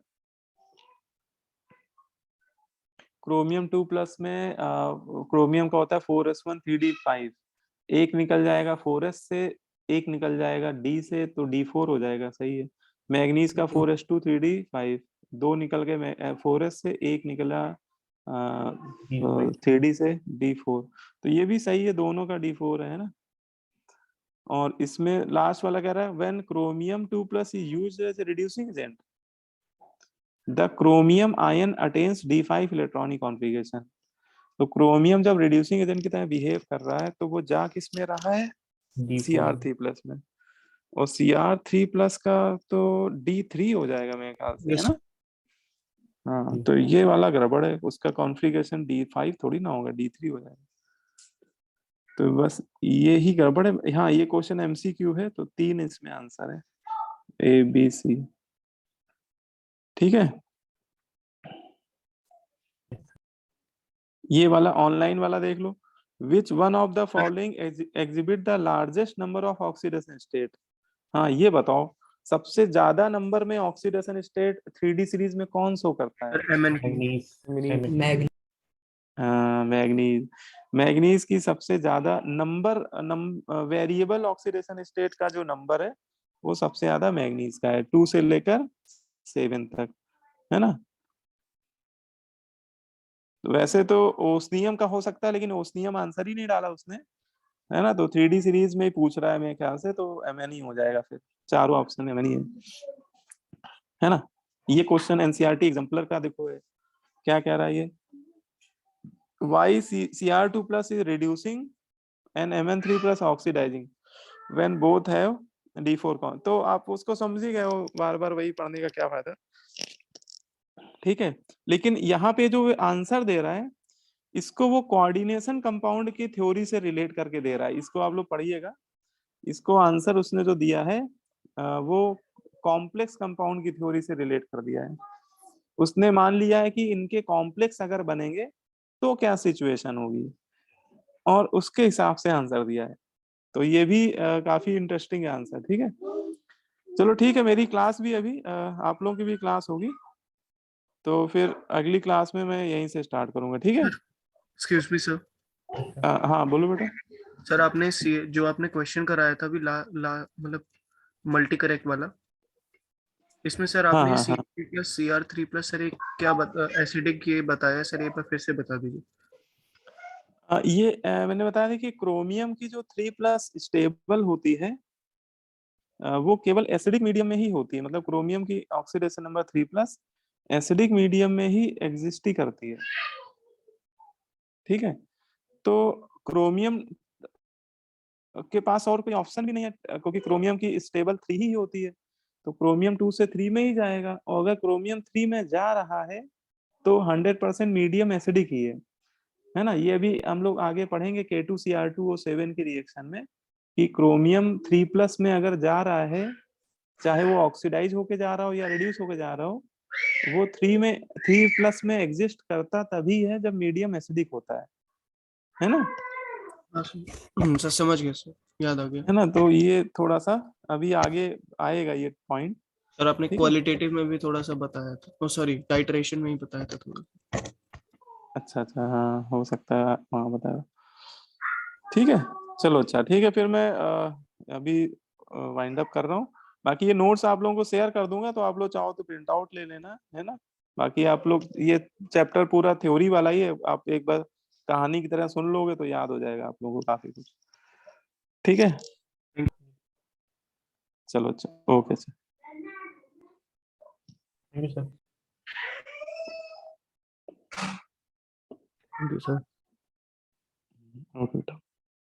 क्रोमियम 2 प्लस में क्रोमियम का होता है 4s1 3d5, एक निकल जाएगा 4s से, एक निकल जाएगा D से, तो D4 हो जाएगा, सही है। मैग्नीज का 4s2 3d5, दो निकल गए 4s से, एक निकला D5 3d से D4, तो ये भी सही है, दोनों का D4 है ना। और इसमें लास्ट वाला कह रहा है when chromium 2 plus is used as a reducing agent the chromium ion attains D5 electronic configuration. तो क्रोमियम जब रिड्यूसिंग एजेंट की तरह बिहेव कर रहा है तो वो जा किस में रहा है? D4 Cr3 प्लस में, और Cr3 प्लस का तो D3 हो जाएगा मेरे ख्याल से, है ना। हाँ तो ये वाला गड़बड़ है, उसका कॉन्फ़िगरेशन D5 थोड़ी ना होगा, D3 हो जाएगा। तो बस ये ही गड़बड़ है। हाँ ये क्वेश्चन MCQ है, तो 3 इसमें आंसर है, A B C, ठीक है। ये वाला ऑनलाइन वाला देख लो, which one of the following exhibit the largest number of oxidation state. हाँ ये बताओ, सबसे ज्यादा नंबर में ऑक्सीडेशन स्टेट 3D सीरीज में कौन शो करता है? सर MnP मैग्नीज मैग्नी मैग्नीज। मैग्नीज की सबसे ज्यादा वेरिएबल ऑक्सीडेशन स्टेट का जो नंबर है वो सबसे ज्यादा मैग्नीज का है, 2 से लेकर 7 तक, है ना। वैसे तो ओस्नियम का हो सकता है, लेकिन ओस्नियम आंसर ही नहीं डाला उसने, है ना। तो 3D सीरीज में ही पूछ रहा है मेरे ख्याल से, तो Mn ही हो जाएगा फिर, चारों ऑप्शन Mn ही है ना। ये क्वेश्चन एनसीईआरटी एग्जाम्पलर का देखो है, क्या कह रहा है ये, why Cr2 plus is reducing and Mn3 plus oxidizing when both have D4 कौन। तो आप उसको समझ ही गए हो, बार बार वही पढ़ने का क्या फायदा, ठीक है। लेकिन यहाँ पे जो आंसर दे रहा है इसको वो कोऑर्डिनेशन कंपाउंड की थ्योरी से रिलेट करके दे रहा है, इसको आप लोग पढ़िएगा। इसको आंसर उसने जो दिया है वो कॉम्प्लेक्स कंपाउंड की थ्योरी से रिलेट कर दिया है। उसने मान लिया है कि इनके कॉम्प्लेक्स अगर बनेंगे तो क्या सिचुएशन होगी, और उसके हिसाब से आंसर दिया है। तो ये भी काफी इंटरेस्टिंग है आंसर, ठीक है। चलो ठीक है, मेरी क्लास भी अभी आप लोगों की भी क्लास होगी, तो फिर अगली क्लास में मैं यहीं से स्टार्ट करूंगा, ठीक है। एक्सक्यूज मी सर, हाँ बोलो बेटा। सर आपने जो आपने क्वेश्चन कराया था अभी मतलब मल्टी करेक्ट वाला, इसमें सर हाँ आपने हाँ हाँ Cr3 plus Cr3 plus sir एक क्या एसिडिक ये बताया सर, एक बार फिर से बता दीजिए। ये मैंने बताया था कि क्रोमियम की जो 3+ स्टेबल होती है वो केवल एसिडिक मीडियम में ही होती है, मतलब क्रोमियम की ऑक्सीडेशन नंबर 3+ एसिडिक मीडियम में ही एग्जिस्ट ही करती है, ठीक है। तो क्रोमियम के पास और कोई ऑप्शन भी नहीं है, क्योंकि क्रोमियम की स्टेबल 3 ही होती है, तो क्रोमियम 2 से 3 में ही जाएगा, और अगर क्रोमियम 3 में जा रहा है तो 100% मीडियम एसिडिक ही है ना। ये अभी हम लोग आगे पढ़ेंगे K2Cr2O7 की रिएक्शन में, कि क्रोमियम 3+ में अगर जा रहा है, चाहे वो ऑक्सीडाइज होके जा रहा हो या रिड्यूस होके जा रहा हो, वो 3+ में एग्जिस्ट करता तभी है जब मीडियम एसिडिक होता है ना। हाँ सर समझ गया सर, याद आ गया। है ना, तो ये थोड़ा सा अभी आगे आएगा ये पॉइंट, सर आपने ठीक है। क्वालिटेटिव में भी थोड़ा सा बताया था, ओ सॉरी टाइट्रेशन में ही बताया था थोड़ा। अच्छा अच्छा, हाँ हो सकता है, हाँ बताया, ठीक है। चलो अच्छा ठीक है, फिर मैं अभी वाइंड अप कर रहा हूँ। बाकी ये नोट्स आप लोगों को शेयर कर दूंगा, तो आप लोग चाहो तो प्रिंट आउट ले लेना, है ना। बाकी आप लोग ये चैप्टर पूरा थ्योरी वाला ही है, आप एक बार कहानी की तरह सुन लोगे तो याद हो जाएगा आप लोगों को काफी कुछ, ठीक है। चलो अच्छा, okay sir. Thank you sir. Thank you sir. Okay.